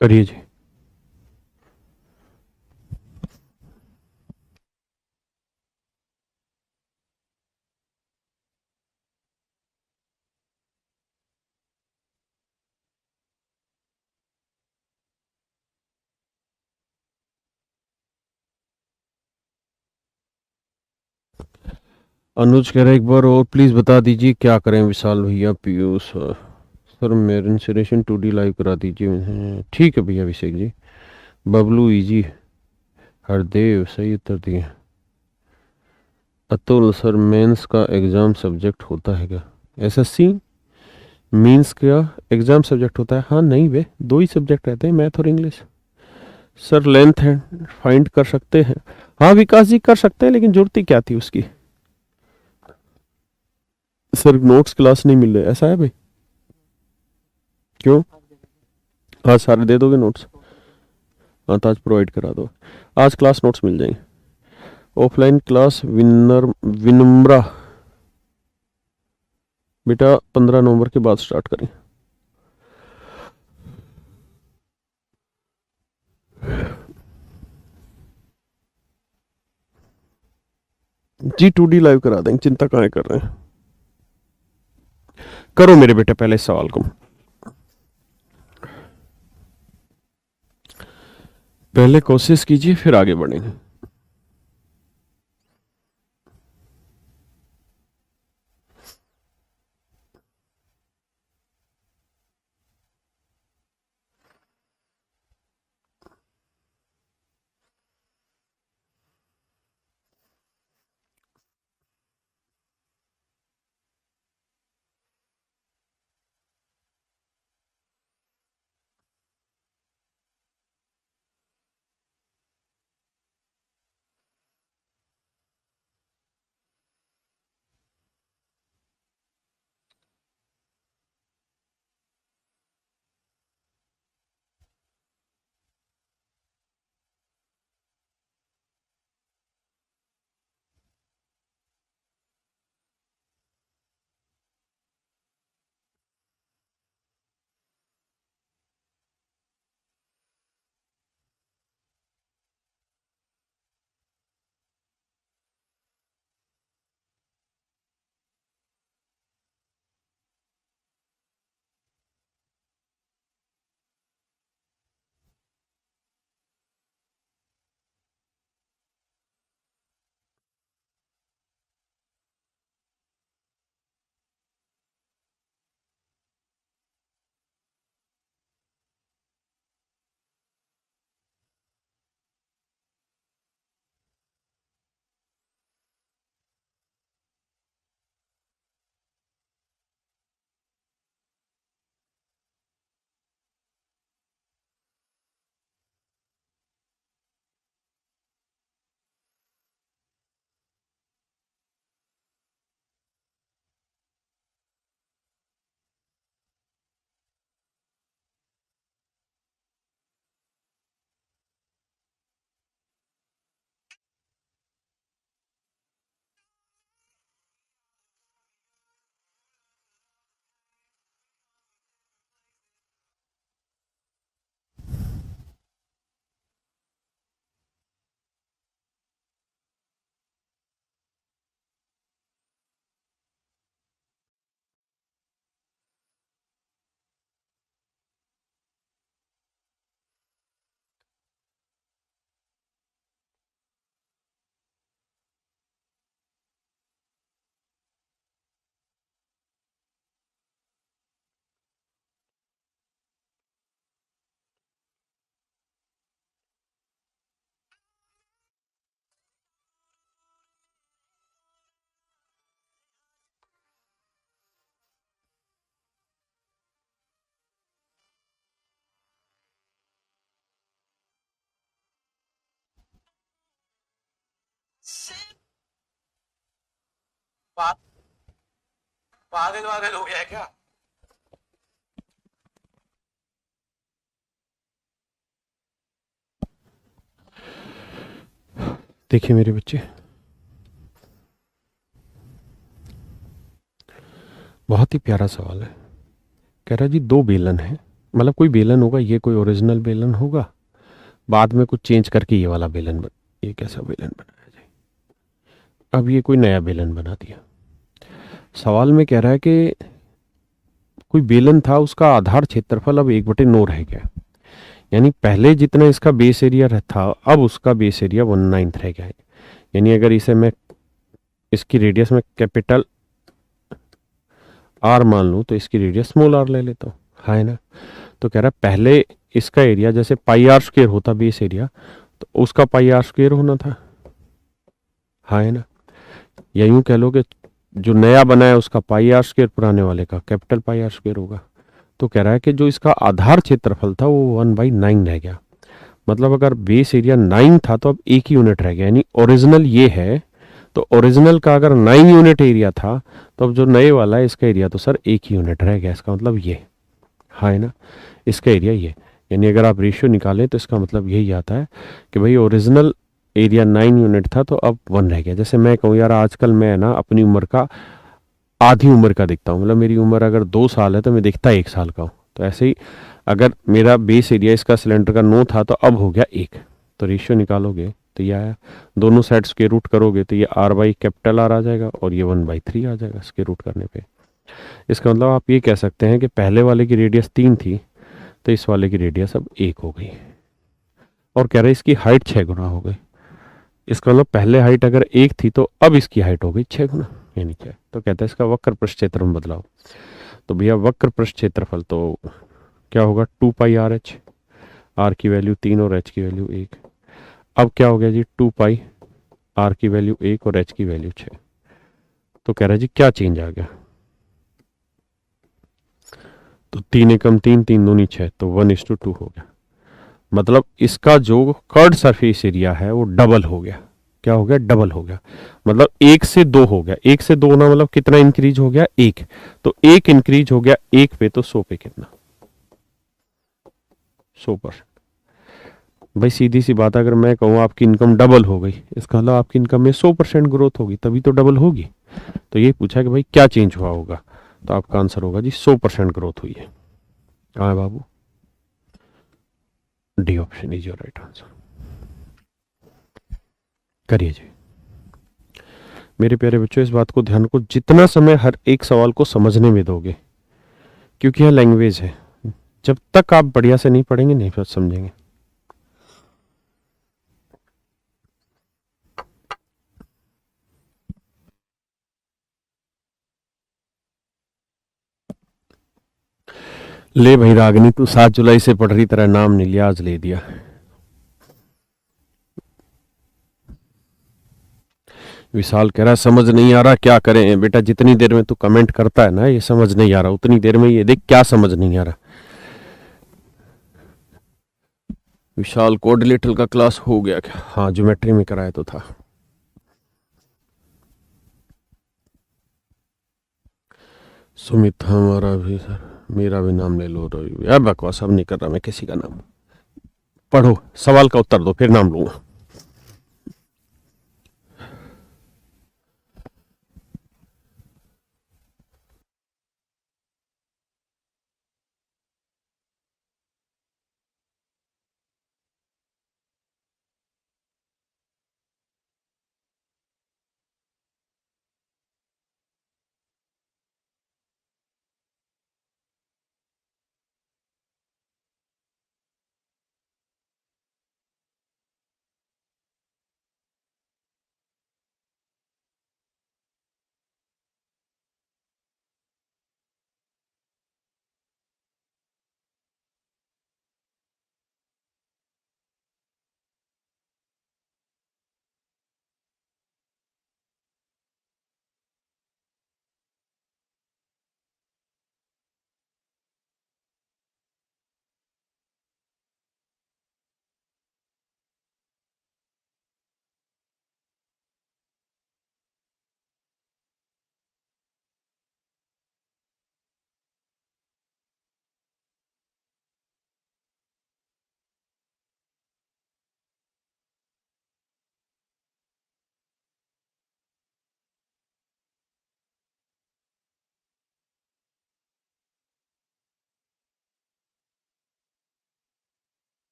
करिए जी। अनुज कह रहे एक बार और प्लीज बता दीजिए क्या करें? विशाल भैया, पीयूष सर मेरे इंसुरेशन 2D लाइव करा दीजिए। ठीक है भैया अभिषेक जी। बबलू इजी, हरदेव सही उत्तर दिए। अतुल सर मेंस का एग्जाम सब्जेक्ट होता है क्या? एसएससी मीन्स का एग्जाम सब्जेक्ट होता है? हाँ नहीं वे 2 ही सब्जेक्ट रहते हैं, मैथ और इंग्लिश। सर लेंथ है फाइंड कर सकते हैं। हाँ विकास जी कर सकते हैं, लेकिन जरूरत ही क्या थी उसकी? सर नोट्स क्लास नहीं मिल रहे, ऐसा है भाई? क्यों? हाँ सारे दे दोगे नोट्स? हाँ तो आज प्रोवाइड करा दो, आज क्लास नोट्स मिल जाएंगे। ऑफलाइन क्लास विनम्रा बेटा 15 नवंबर के बाद स्टार्ट करें। जी 2D लाइव करा देंगे, चिंता कहाँ कर रहे हैं। करो मेरे बेटे पहले इस सवाल को, पहले कोशिश कीजिए फिर आगे बढ़ेंगे। पा, पागल वागल हो गया है क्या? देखिए मेरे बच्चे, बहुत ही प्यारा सवाल है। कह रहा जी दो बेलन है, मतलब कोई बेलन होगा, ये कोई ओरिजिनल बेलन होगा, बाद में कुछ चेंज करके ये वाला बेलन बन, ये कैसा बेलन बनाया जाए? अब ये कोई नया बेलन बना दिया। सवाल में कह रहा है कि कोई बेलन था, उसका आधार क्षेत्रफल अब 1/9 रह गया, यानी पहले जितना इसका बेस एरिया था अब उसका बेस एरिया 1/9 रह गया है। यानी अगर इसे मैं इसकी रेडियस में कैपिटल आर मान लूँ तो इसकी रेडियस स्मॉल आर ले लेता हूँ, हाँ है ना। तो कह रहा है पहले इसका एरिया जैसे पाई आर स्क्वेयर होता बेस एरिया, तो उसका पाई आर स्क्वेयर होना था, हाँ है ना। या यूं कह लो कि जो नया बना है उसका पाई आर स्क्वेयर पुराने वाले का कैपिटल पाई आर स्क्वेयर होगा। तो कह रहा है कि जो इसका आधार क्षेत्रफल था वो 1/9 रह गया। मतलब अगर बेस एरिया 9 था तो अब एक ही यूनिट रह गया, यानी ओरिजिनल ये है, तो ओरिजिनल का अगर 9 यूनिट एरिया था तो अब जो नए वाला है इसका एरिया तो सर एक ही यूनिट रह गया, इसका मतलब ये, हाँ है ना, इसका एरिया ये। यानी अगर आप रेशियो निकालें तो इसका मतलब यही आता है कि भाई ओरिजिनल एरिया 9 यूनिट था तो अब 1 रह गया। जैसे मैं कहूँ यार आजकल मैं ना अपनी उम्र का आधी उम्र का दिखता हूँ, मतलब मेरी उम्र अगर 2 साल है तो मैं दिखता 1 साल का हूँ। तो ऐसे ही अगर मेरा बेस एरिया इसका सिलेंडर का 9 था तो अब हो गया 1, तो रेशियो निकालोगे तो ये आया, दोनों साइड स्क्वायर रूट करोगे तो ये आर बाई कैपिटल आर आ जाएगा और ये 1/3 आ जाएगा स्क्वायर रूट करने पे। इसका मतलब आप ये कह सकते हैं कि पहले वाले की रेडियस 3 थी तो इस वाले की रेडियस अब 1 हो गई, और कह रहे इसकी हाइट 6 गुना हो गई। इसका मतलब पहले हाइट अगर 1 थी तो अब इसकी हाइट हो गई 6 गुना, यानी क्या, तो कहते हैं इसका वक्र पृष्ठ क्षेत्र में बदलाव। तो भैया वक्र पृष्ठ क्षेत्रफल तो क्या होगा, 2 पाई आर एच, आर की वैल्यू 3 और एच की वैल्यू 1। अब क्या हो गया जी, 2 पाई आर की वैल्यू 1 और एच की वैल्यू 6। तो कह रहा है जी क्या चेंज आ गया, तो 3 एकम 3, 3 दूनी 6, तो 1:2 हो गया। मतलब इसका जो कर्ड सरफेस एरिया है वो डबल हो गया। क्या हो गया, डबल हो गया। मतलब 1 से 2 हो गया, 1 से 2 होना मतलब कितना इंक्रीज हो गया, 1। तो 1 इंक्रीज हो गया 1 पे, तो 100 पे कितना, 100%। भाई सीधी सी बात, अगर मैं कहूँ आपकी इनकम डबल हो गई, इसका मतलब आपकी इनकम में 100% ग्रोथ होगी, तभी तो डबल होगी। तो ये पूछा कि भाई क्या चेंज हुआ होगा, तो आपका आंसर होगा जी 100% ग्रोथ हुई है। हाँ बाबू, D option is your right answer. करिए जी। मेरे प्यारे बच्चों, इस बात को ध्यान को, जितना समय हर एक सवाल को समझने में दोगे, क्योंकि यह लैंग्वेज है, जब तक आप बढ़िया से नहीं पढ़ेंगे नहीं फिर समझेंगे। ले भाई रागनी, तू 7 जुलाई से पढ़ रही, तेरा नाम नहीं लिया, आज ले दिया। विशाल कह रहा है समझ नहीं आ रहा क्या करें बेटा, जितनी देर में तू कमेंट करता है ना ये समझ नहीं आ रहा, उतनी देर में ये देख क्या समझ नहीं आ रहा। विशाल कोऑर्डिनेटर का क्लास हो गया क्या? हाँ ज्योमेट्री में कराया तो था। सुमित हमारा भी सर, मेरा भी नाम ले लो रवि। यार बकवास, अब नहीं कर रहा मैं किसी का नाम। पढ़ो, सवाल का उत्तर दो फिर नाम लूंगा।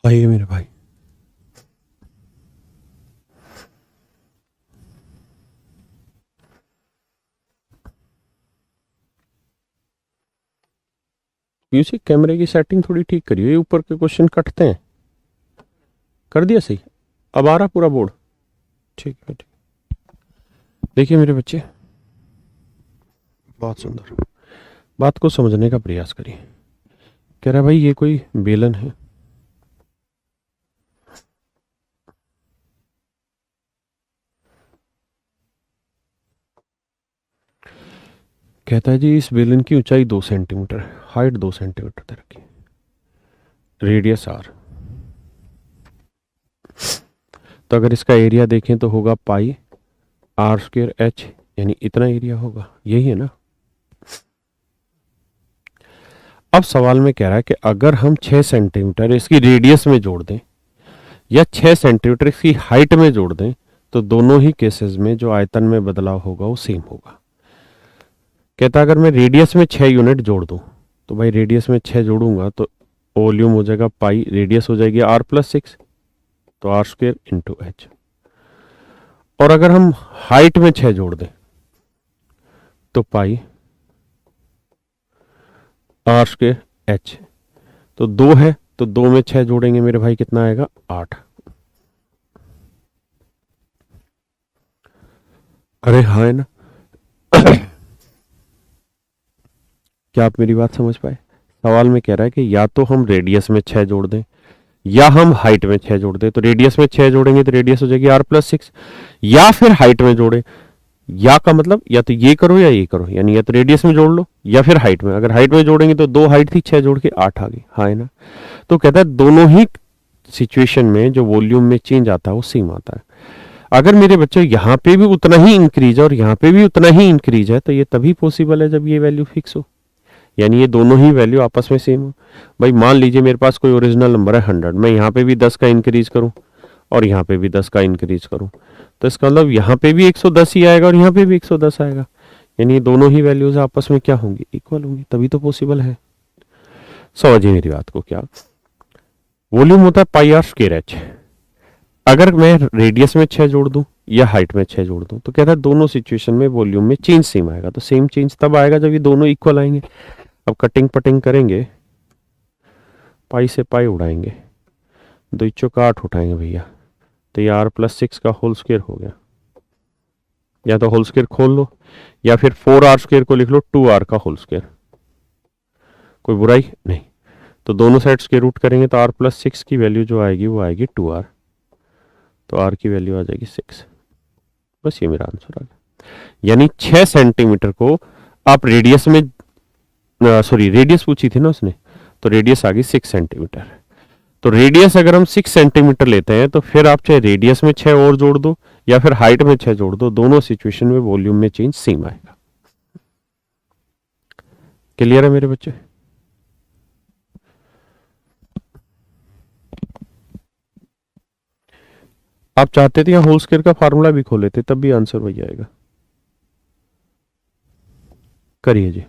आइए मेरे भाई। पीयूसी कैमरे की सेटिंग थोड़ी ठीक करिए, ये ऊपर के क्वेश्चन कटते हैं। कर दिया सही, अब आ रहा पूरा बोर्ड। ठीक है, ठीक। देखिए मेरे बच्चे, बहुत सुंदर बात को समझने का प्रयास करिए। कह रहा भाई ये कोई बेलन है, कहता है जी इस बेलन की ऊंचाई 2 सेंटीमीटर, हाइट 2 सेंटीमीटर दे रखी, रेडियस आर। तो अगर इसका एरिया देखें तो होगा पाई आर स्क्वेयर एच, यानी इतना एरिया होगा, यही है ना। अब सवाल में कह रहा है कि अगर हम 6 सेंटीमीटर इसकी रेडियस में जोड़ दें या 6 सेंटीमीटर इसकी हाइट में जोड़ दें, तो दोनों ही केसेस में जो आयतन में बदलाव होगा वो सेम होगा। कहता अगर मैं रेडियस में 6 यूनिट जोड़ दूं, तो भाई रेडियस में 6 जोड़ूंगा तो वॉल्यूम हो जाएगा पाई, रेडियस हो जाएगी आर प्लस 6, तो आर स्क्वेयर इंटू एच। और अगर हम हाइट में 6 जोड़ दें तो पाई आर स्क्वेयर एच, तो 2 है तो 2 में 6 जोड़ेंगे मेरे भाई, कितना आएगा 8। अरे हाँ है ना। क्या आप मेरी बात समझ पाए? सवाल में कह रहा है कि या तो हम रेडियस में 6 जोड़ दें या हम हाइट में 6 जोड़ दें। तो रेडियस में 6 जोड़ेंगे तो रेडियस हो जाएगी आर प्लस 6, या फिर हाइट में जोड़े, या का मतलब या तो ये करो या ये करो, यानी या तो रेडियस में जोड़ लो या फिर हाइट में। अगर हाइट में जोड़ेंगे तो 2 हाइट थी, 6 जोड़ के 8 आ गई, हाँ है ना। तो कहता है दोनों ही सिचुएशन में जो वॉल्यूम में चेंज आता है वो सेम आता है। अगर मेरे बच्चे यहाँ पे भी उतना ही इंक्रीज है और यहाँ पे भी उतना ही इंक्रीज है, तो ये तभी पॉसिबल है जब ये वैल्यू फिक्स हो, यानी ये दोनों ही वैल्यू आपस में सेम हो। भाई मान लीजिए मेरे पास कोई ओरिजिनल नंबर है 100, मैं यहाँ पे भी 10 का इंक्रीज करूँ और यहाँ पे भी 10 का इंक्रीज करूँ, तो इसका मतलब यहाँ पे भी 110 ही आएगा और यहाँ पे भी 110 आएगा, यानी दोनों ही वैल्यूज आपस में क्या होंगी, इक्वल होंगी, तभी तो पॉसिबल है। समझिए मेरी बात को। क्या वॉल्यूम होता है पाई आर स्क्वायर एच। अगर मैं रेडियस में 6 जोड़ दूं या हाइट में 6 जोड़ दूं, तो कहता है दोनों सिचुएशन में वॉल्यूम में चेंज सेम आएगा। तो सेम चेंज तब आएगा जब ये दोनों इक्वल आएंगे। अब कटिंग पटिंग करेंगे, पाई से पाई उड़ाएंगे, 2 चौक 8 उठाएंगे भैया, तो ये आर प्लस 6 का होल स्क्वायर हो गया। या तो होल स्क्वायर खोल लो या फिर 4 आर स्क्वायर को लिख लो 2 आर का होल स्क्वायर, कोई बुराई नहीं। तो दोनों साइड स्क्वायर रूट करेंगे तो आर प्लस 6 की वैल्यू जो आएगी वो आएगी 2 आर, तो आर की वैल्यू आ जाएगी 6। बस ये मेरा आंसर आ गया। यानी 6 सेंटीमीटर को आप रेडियस में, सॉरी रेडियस पूछी थी ना उसने, तो रेडियस आ गई 6 सेंटीमीटर। तो रेडियस अगर हम 6 सेंटीमीटर लेते हैं तो फिर आप चाहे रेडियस में 6 और जोड़ दो या फिर हाइट में 6 जोड़ दो, दोनों सिचुएशन में वॉल्यूम में चेंज सेम आएगा। क्लियर है मेरे बच्चे? आप चाहते थे होल स्क्वायर का फार्मूला भी खोले थे, तब भी आंसर वही आएगा। करिए जी।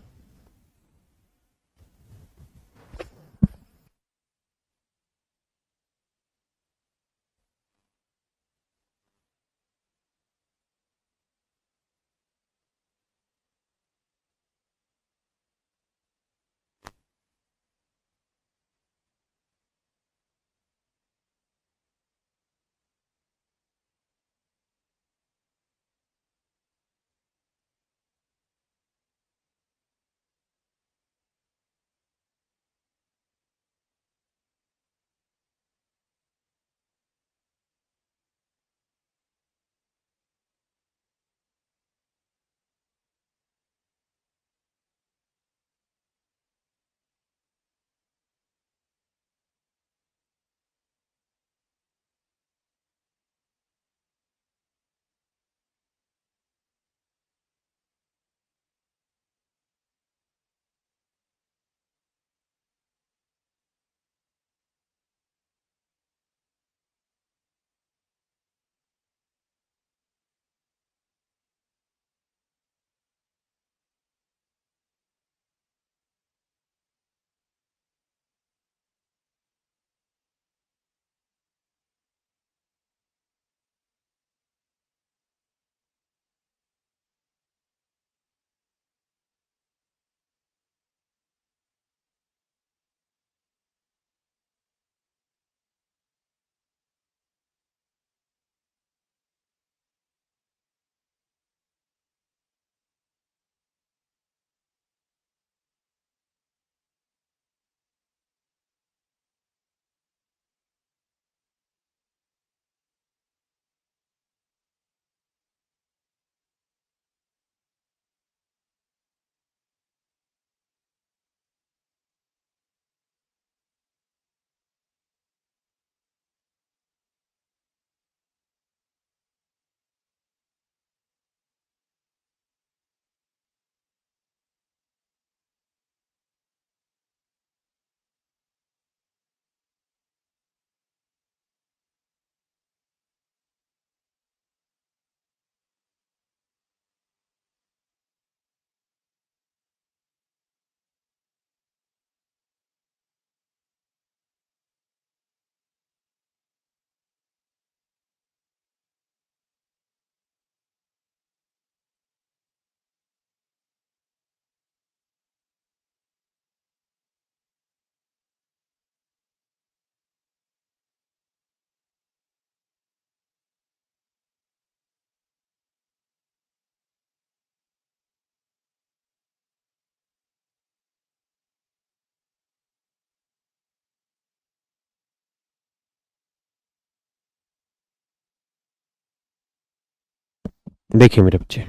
देखिए मेरे बच्चे,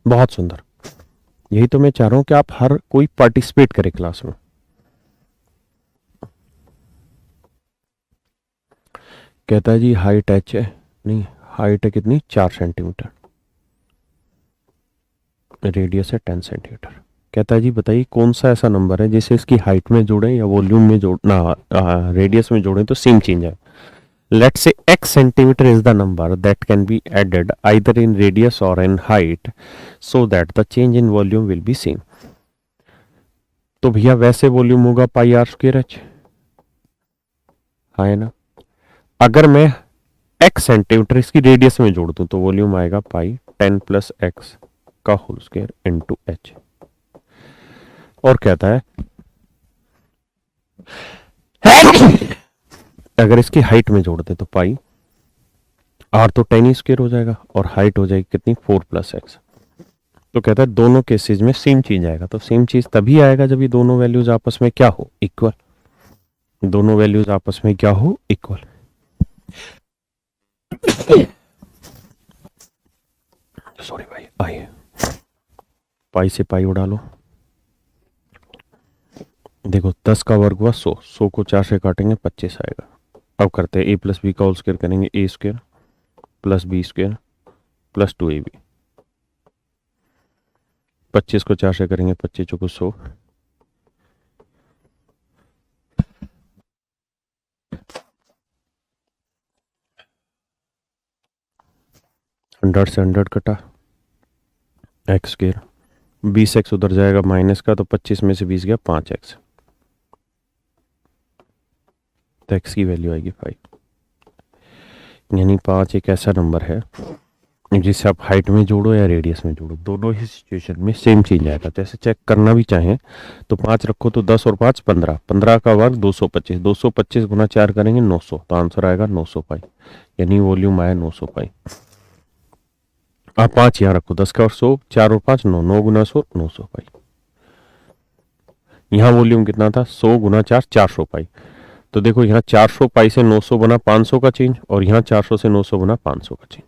बहुत सुंदर। यही तो मैं चाह रहा हूं कि आप हर कोई पार्टिसिपेट करे क्लास में। कहता है जी हाइट एच है, नहीं हाइट है कितनी, 4 सेंटीमीटर, रेडियस है 10 सेंटीमीटर। कहता है जी बताइए कौन सा ऐसा नंबर है जिसे इसकी हाइट में जोड़ें या वॉल्यूम में जोड़ना, रेडियस में जोड़ें तो सेम चेंज है। Let's say x centimeter is the number that can be added either in radius or in height so that the change in volume will be same. तो भैया वैसे वॉल्यूम होगा पाई आर स्क्र एच, है ना। अगर मैं x centimetre इसकी radius में जोड़ दूं तो वॉल्यूम आएगा पाई 10 प्लस एक्स का होल स्क्वायर इंटू एच। और कहता है अगर इसकी हाइट में जोड़ दे तो पाई आर तो 10 स्क्वायर हो जाएगा और हाइट हो जाएगी कितनी 4 प्लस एक्स। तो कहता है दोनों केसेस में सेम चीज आएगा। तो सेम चीज तभी आएगा जब ये दोनों वैल्यूज आपस में क्या हो, इक्वल। दोनों वैल्यूज आपस में क्या हो, इक्वल। सॉरी भाई, आइए पाई से पाई उड़ा लो। देखो 10 का वर्ग हुआ 100, 100 को 4 से काटेंगे 25 आएगा। अब करते हैं a प्लस बी का होल स्क्वायर करेंगे, a square plus b square plus 2ab। 25 को 4 से करेंगे 25 चौको 100, 100 से 100 कटा, एक्स स्क्वायर 20x उधर जाएगा माइनस का, तो 25 में से 20 गया 5x, तो x की वैल्यू आएगी 5। यानी 5 एक ऐसा नंबर है जिसे आप हाइट में जोड़ो या रेडियस में जोड़ो, दोनों ही सिचुएशन में सेम चेंज आएगा। तो ऐसे चेक करना भी चाहें तो 5 रखो तो 10 और 5 15, 15 का वर्ग 225, 225 गुना 4 करेंगे 900, तो आंसर आएगा 900 पाई। यानी वॉल्यूम आया 900 पाई। आप 5 यहाँ रखो, 10 का और 100, 4 और 5 9, 9 गुना 100 900 पाई। यहाँ वॉल्यूम कितना था, 100 गुना 4 400 पाई। तो देखो यहाँ 400 पाई से 900 बना 500 का चेंज, और यहाँ 400 से 900 बना 500 का चेंज।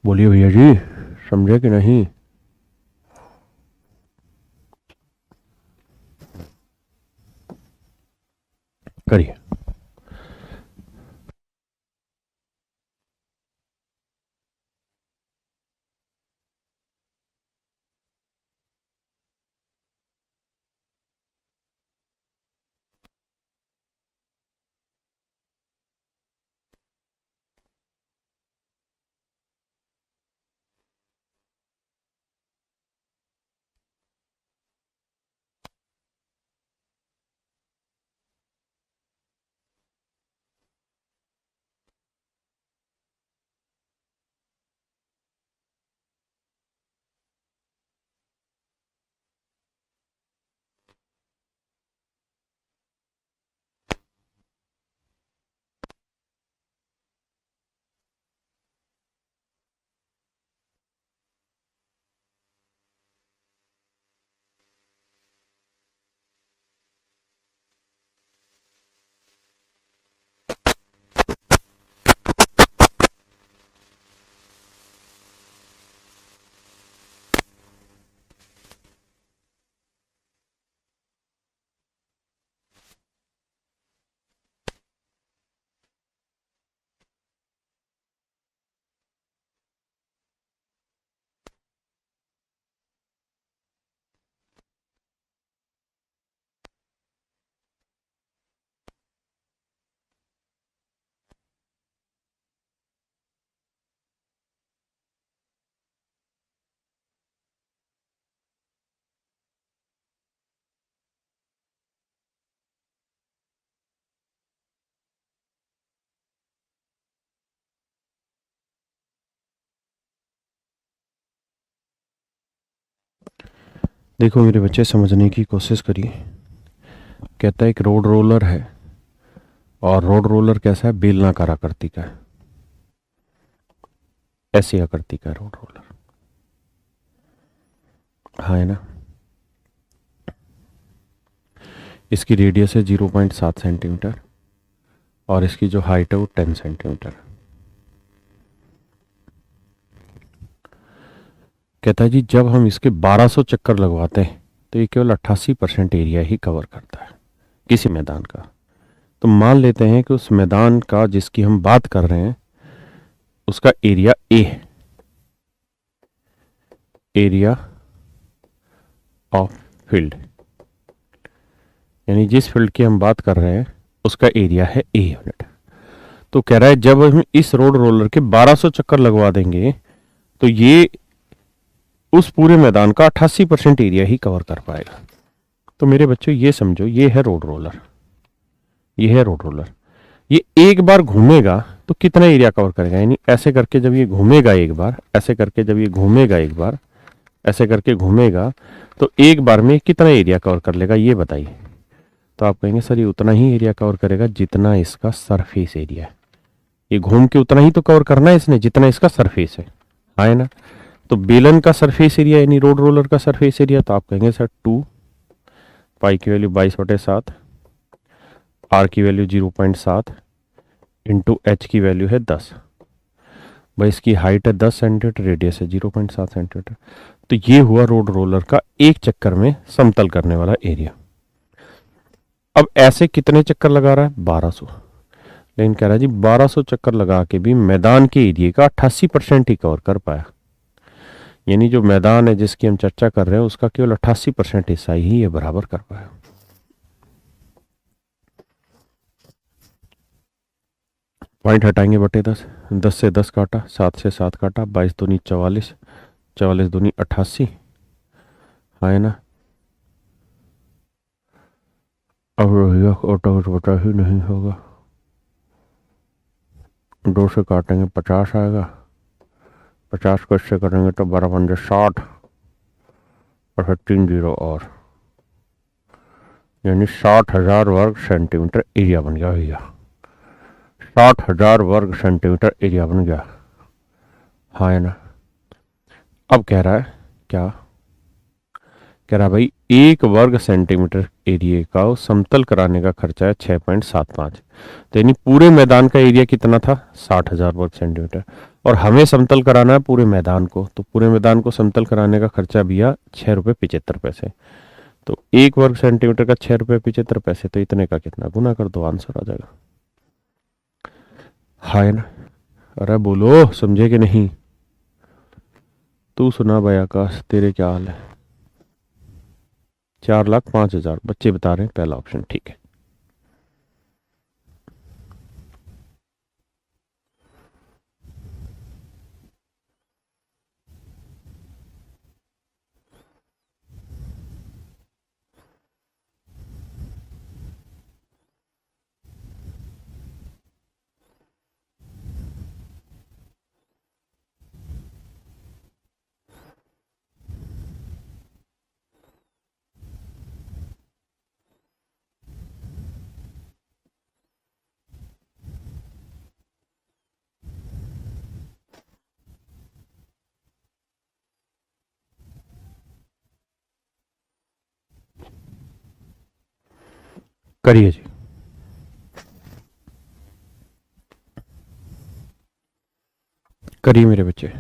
बोलिए भैया जी, समझे कि नहीं। करिए। देखो मेरे बच्चे, समझने की कोशिश करिए। कहता है एक रोड रोलर है, और रोड रोलर कैसा है, बेलनाकार आकृति का है, ऐसी आकृति का रोड रोलर, हाँ है ना। इसकी रेडियस है 0.7 सेंटीमीटर और इसकी जो हाइट है वो 10 सेंटीमीटर। कहता है जी जब हम इसके 1200 चक्कर लगवाते हैं तो ये केवल 88% एरिया ही कवर करता है किसी मैदान का। तो मान लेते हैं कि उस मैदान का जिसकी हम बात कर रहे हैं उसका एरिया ए है, एरिया ऑफ फील्ड, यानी जिस फील्ड की हम बात कर रहे हैं उसका एरिया है ए यूनिट। तो कह रहा है जब हम इस रोड रोलर के 1200 चक्कर लगवा देंगे तो ये उस पूरे मैदान का 88% एरिया ही कवर कर पाएगा। तो मेरे बच्चों ये समझो ये है रोड रोलर, ये है रोड रोलर। ये एक बार घूमेगा तो कितना एरिया कवर करेगा, यानी ऐसे करके जब ये घूमेगा एक बार, ऐसे करके जब ये घूमेगा एक बार, ऐसे करके घूमेगा तो एक बार में कितना एरिया कवर कर लेगा ये बताइए। तो आप कहेंगे सर ये उतना ही एरिया कवर करेगा जितना इसका सरफेस एरिया है। ये घूम के उतना ही तो कवर करना है इसने जितना इसका सरफेस है ना। तो बेलन का सरफेस एरिया यानी रोड रोलर का सरफेस एरिया, तो आप कहेंगे सर 2 पाई की वैल्यू 22/7, आर की वैल्यू 0.7 इंटू एच की वैल्यू है 10। भाई इसकी हाइट है 10 सेंटीमीटर, रेडियस है 0.7 सेंटीमीटर। तो ये हुआ रोड रोलर का एक चक्कर में समतल करने वाला एरिया। अब ऐसे कितने चक्कर लगा रहा है, 1200। लेकिन कह रहा है जी 1200 चक्कर लगा के भी मैदान के एरिया का 88% ही कवर कर पाया। यानी जो मैदान है जिसकी हम चर्चा कर रहे हैं उसका केवल 88% हिस्सा ही ये बराबर कर पाया। पॉइंट हटाएंगे बटे 10, 10 से 10 काटा, 7 से 7 काटा, 22 दूनी 44, 44 दूनी 88, है ना। अब रोहिया ऑटो बटा ही नहीं होगा, 2 से काटेंगे 50 आएगा, 50 को इससे करेंगे तो 12×5 = 60 और फिर 3 जीरो और, यानी 60,000 वर्ग सेंटीमीटर एरिया बन गया भैया। 60,000 वर्ग सेंटीमीटर एरिया बन गया, है ना। अब कह रहा है क्या, कह रहा भाई 1 वर्ग सेंटीमीटर एरिया का समतल कराने का खर्चा है 6.75। तो यानी पूरे मैदान का एरिया कितना था, 60,000 वर्ग सेंटीमीटर, और हमें समतल कराना है पूरे मैदान को। तो पूरे मैदान को समतल कराने का खर्चा भी है 6 रुपये 75 पैसे। तो 1 वर्ग सेंटीमीटर का 6 रुपये 75 पैसे, तो इतने का कितना, गुना कर दो, आंसर आ जाएगा, है ना। अरे बोलो समझे कि नहीं। तू सुना भाई आकाश, तेरे क्या हाल है। 4,05,000 बच्चे बता रहे हैं पहला ऑप्शन ठीक है। करिए जी। करिए मेरे बच्चे।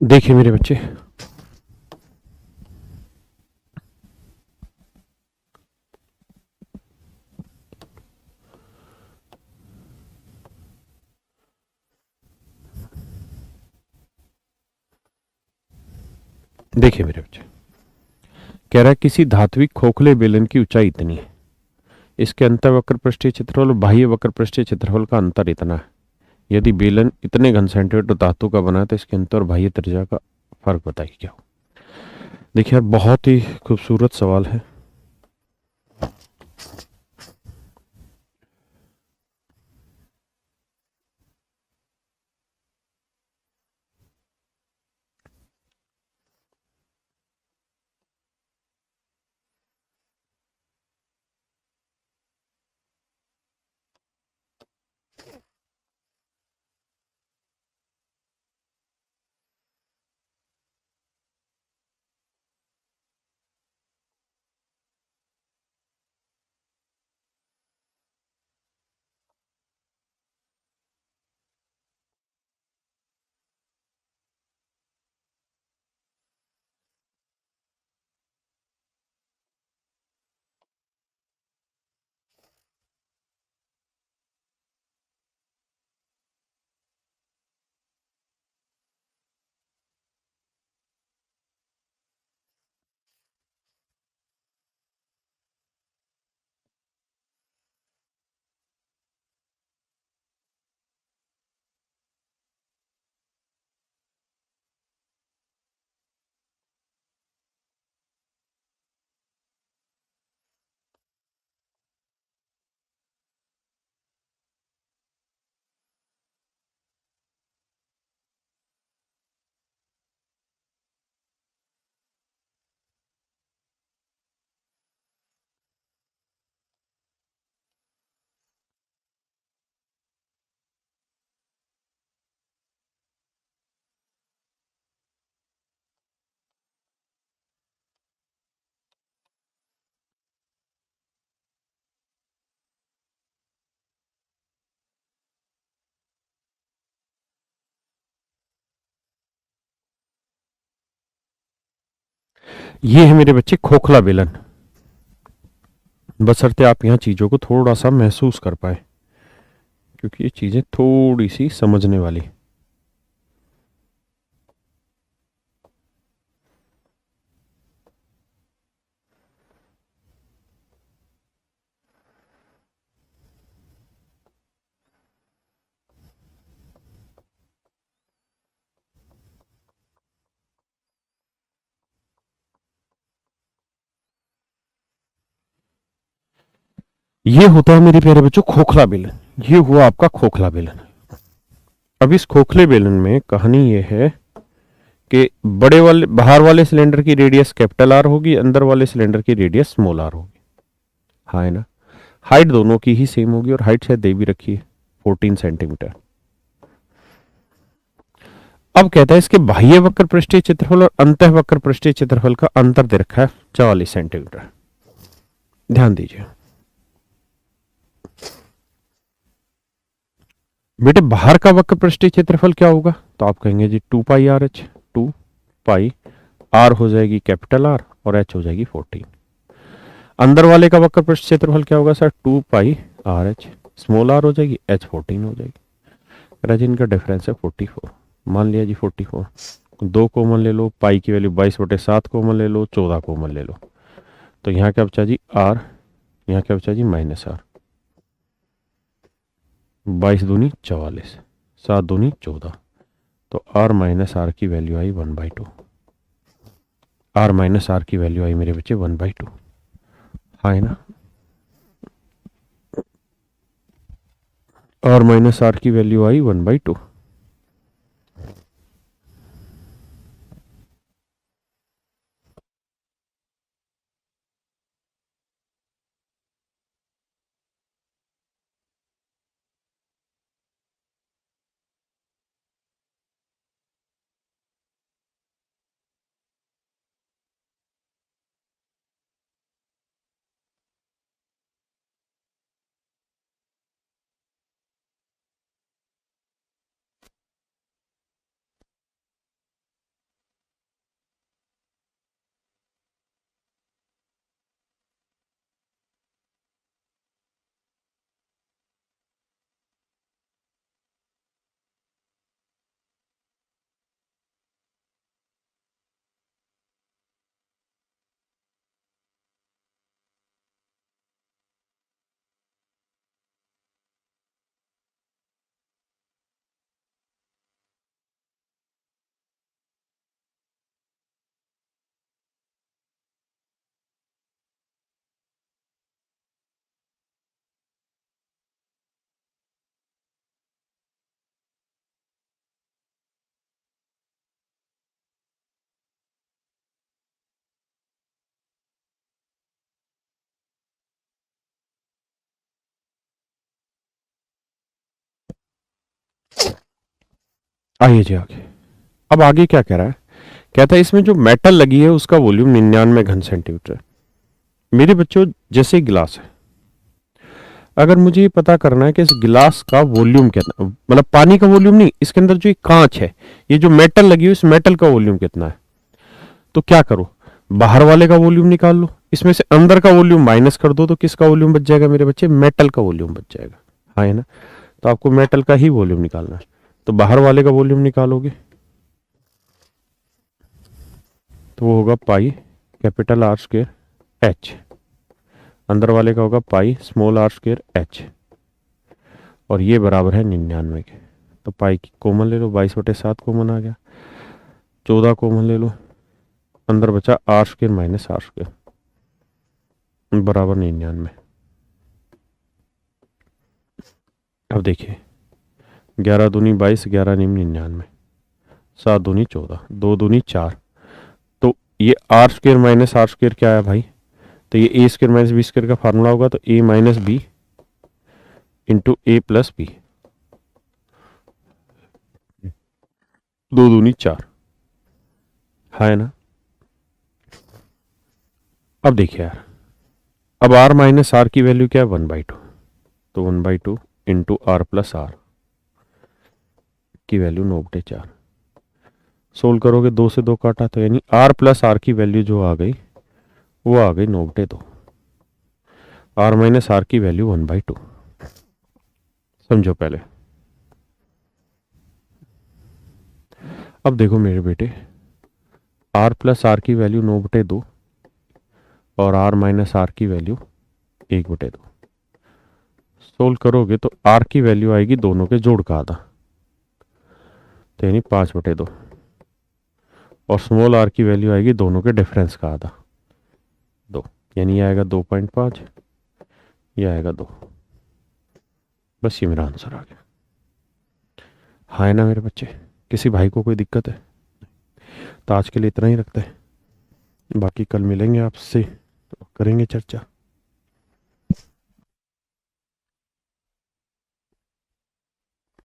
देखिए मेरे बच्चे, देखिए मेरे बच्चे, कह रहा है किसी धात्विक खोखले बेलन की ऊंचाई इतनी है, इसके अंतर वक्र पृष्ठीय क्षेत्रफल और बाह्य वक्र पृष्ठीय क्षेत्रफल का अंतर इतना है। यदि बेलन इतने घन सेंटीमीटर धातु का बना है तो इसके अंतर और बाह्य त्रिज्या का फर्क बताइए क्या हो। देखिए यार, बहुत ही खूबसूरत सवाल है। ये है मेरे बच्चे खोखला बेलन, बशर्ते आप यहाँ चीजों को थोड़ा सा महसूस कर पाए, क्योंकि ये चीजें थोड़ी सी समझने वाली। ये होता है मेरे प्यारे बच्चों खोखला बेलन। ये हुआ आपका खोखला बेलन। अब इस खोखले बेलन में कहानी ये है कि बड़े वाले बाहर वाले सिलेंडर की रेडियस कैपिटल आर होगी, अंदर वाले सिलेंडर की रेडियस स्मॉल आर होगी। हाँ है ना। हाइट दोनों की ही सेम होगी, और हाइट शायद दे भी रखी है 14 सेंटीमीटर। अब कहता है इसके बाह्य वक्र पृष्ठीय क्षेत्रफल और अंतः वक्र पृष्ठीय क्षेत्रफल का अंतर दे रखा है 44 सेंटीमीटर। ध्यान दीजिए बेटे, बाहर का वक्र पृष्ठीय क्षेत्रफल क्या होगा, तो आप कहेंगे जी 2 pi R H. 2 pi are हो जाएगी कैपिटल आर, और एच हो जाएगी 14। अंदर वाले का वक्र पृष्ठ क्षेत्रफल क्या होगा sir, 2 pi R H. Small R हो जाएगी, एच 14 हो जाएगी। राज इनका डिफरेंस है 44। मान लिया जी 44। 2 कॉमन ले लो, पाई की वैल्यू 22/7 कॉमन ले लो, 14 कॉमन ले लो, तो यहाँ क्या बचा जी आर, यहाँ क्या बचा जी -आर। 22 दूनी 44, 7 दूनी 14, तो आर माइनस आर की वैल्यू आई 1/2। आर माइनस आर की वैल्यू आई मेरे बच्चे 1/2। हाँ है ना। आर माइनस आर की वैल्यू आई 1/2। आइए जी आगे। अब आगे क्या कह रहा है, कहता है इसमें जो मेटल लगी है उसका वॉल्यूम 99 घन सेंटीमीटर है। मेरे बच्चों जैसे गिलास है, अगर मुझे ये पता करना है कि इस गिलास का वॉल्यूम कितना, मतलब पानी का वॉल्यूम नहीं, इसके अंदर जो ये कांच है, ये जो मेटल लगी हुई, इस मेटल का वॉल्यूम कितना है, तो क्या करो, बाहर वाले का वॉल्यूम निकाल लो, इसमें से अंदर का वॉल्यूम माइनस कर दो, तो किसका वॉल्यूम बच जाएगा मेरे बच्चे, मेटल का वॉल्यूम बच जाएगा। हाँ है ना, तो आपको मेटल का ही वॉल्यूम निकालना है, तो बाहर वाले का वॉल्यूम निकालोगे तो वो होगा pi capital R square H, अंदर वाले का होगा pi small R square H, और ये बराबर है 99 के। तो पाई की कॉमन ले लो, 22/7 कॉमन आ गया, 14 कॉमन ले लो, अंदर बचा R square minus R square बराबर 99। अब देखिए 11 दूनी 22, 11 नीम 99, 7 दूनी 14, 2 दूनी 4, तो ये R square minus R square क्या है भाई, तो ये A square minus B square का फार्मूला होगा, तो A minus B into A plus B, 2 दूनी 4, है ना। अब देखिए यार, अब आर माइनस आर की वैल्यू क्या है, 1/2, तो 1/2 इंटू आर प्लस आर की वैल्यू 9/4, सोल्व करोगे 2 से 2 काटा, तो यानी आर प्लस आर की वैल्यू जो आ गई वो आ गई 9/2, आर माइनस आर की वैल्यू 1/2, समझो पहले। अब देखो मेरे बेटे, आर प्लस आर की वैल्यू 9/2 और आर माइनस आर की वैल्यू 1/2, सोल्व करोगे तो आर की वैल्यू आएगी दोनों के जोड़ का आधा, तो यानी 5/2, और स्मॉल आर की वैल्यू आएगी दोनों के डिफरेंस का आधा, 2, यानी ये आएगा 2.5, ये आएगा 2, बस ये मेरा आंसर आ गया। हाँ है ना मेरे बच्चे, किसी भाई को कोई दिक्कत है, तो आज के लिए इतना ही रखते हैं, बाकी कल मिलेंगे आपसे, तो करेंगे चर्चा।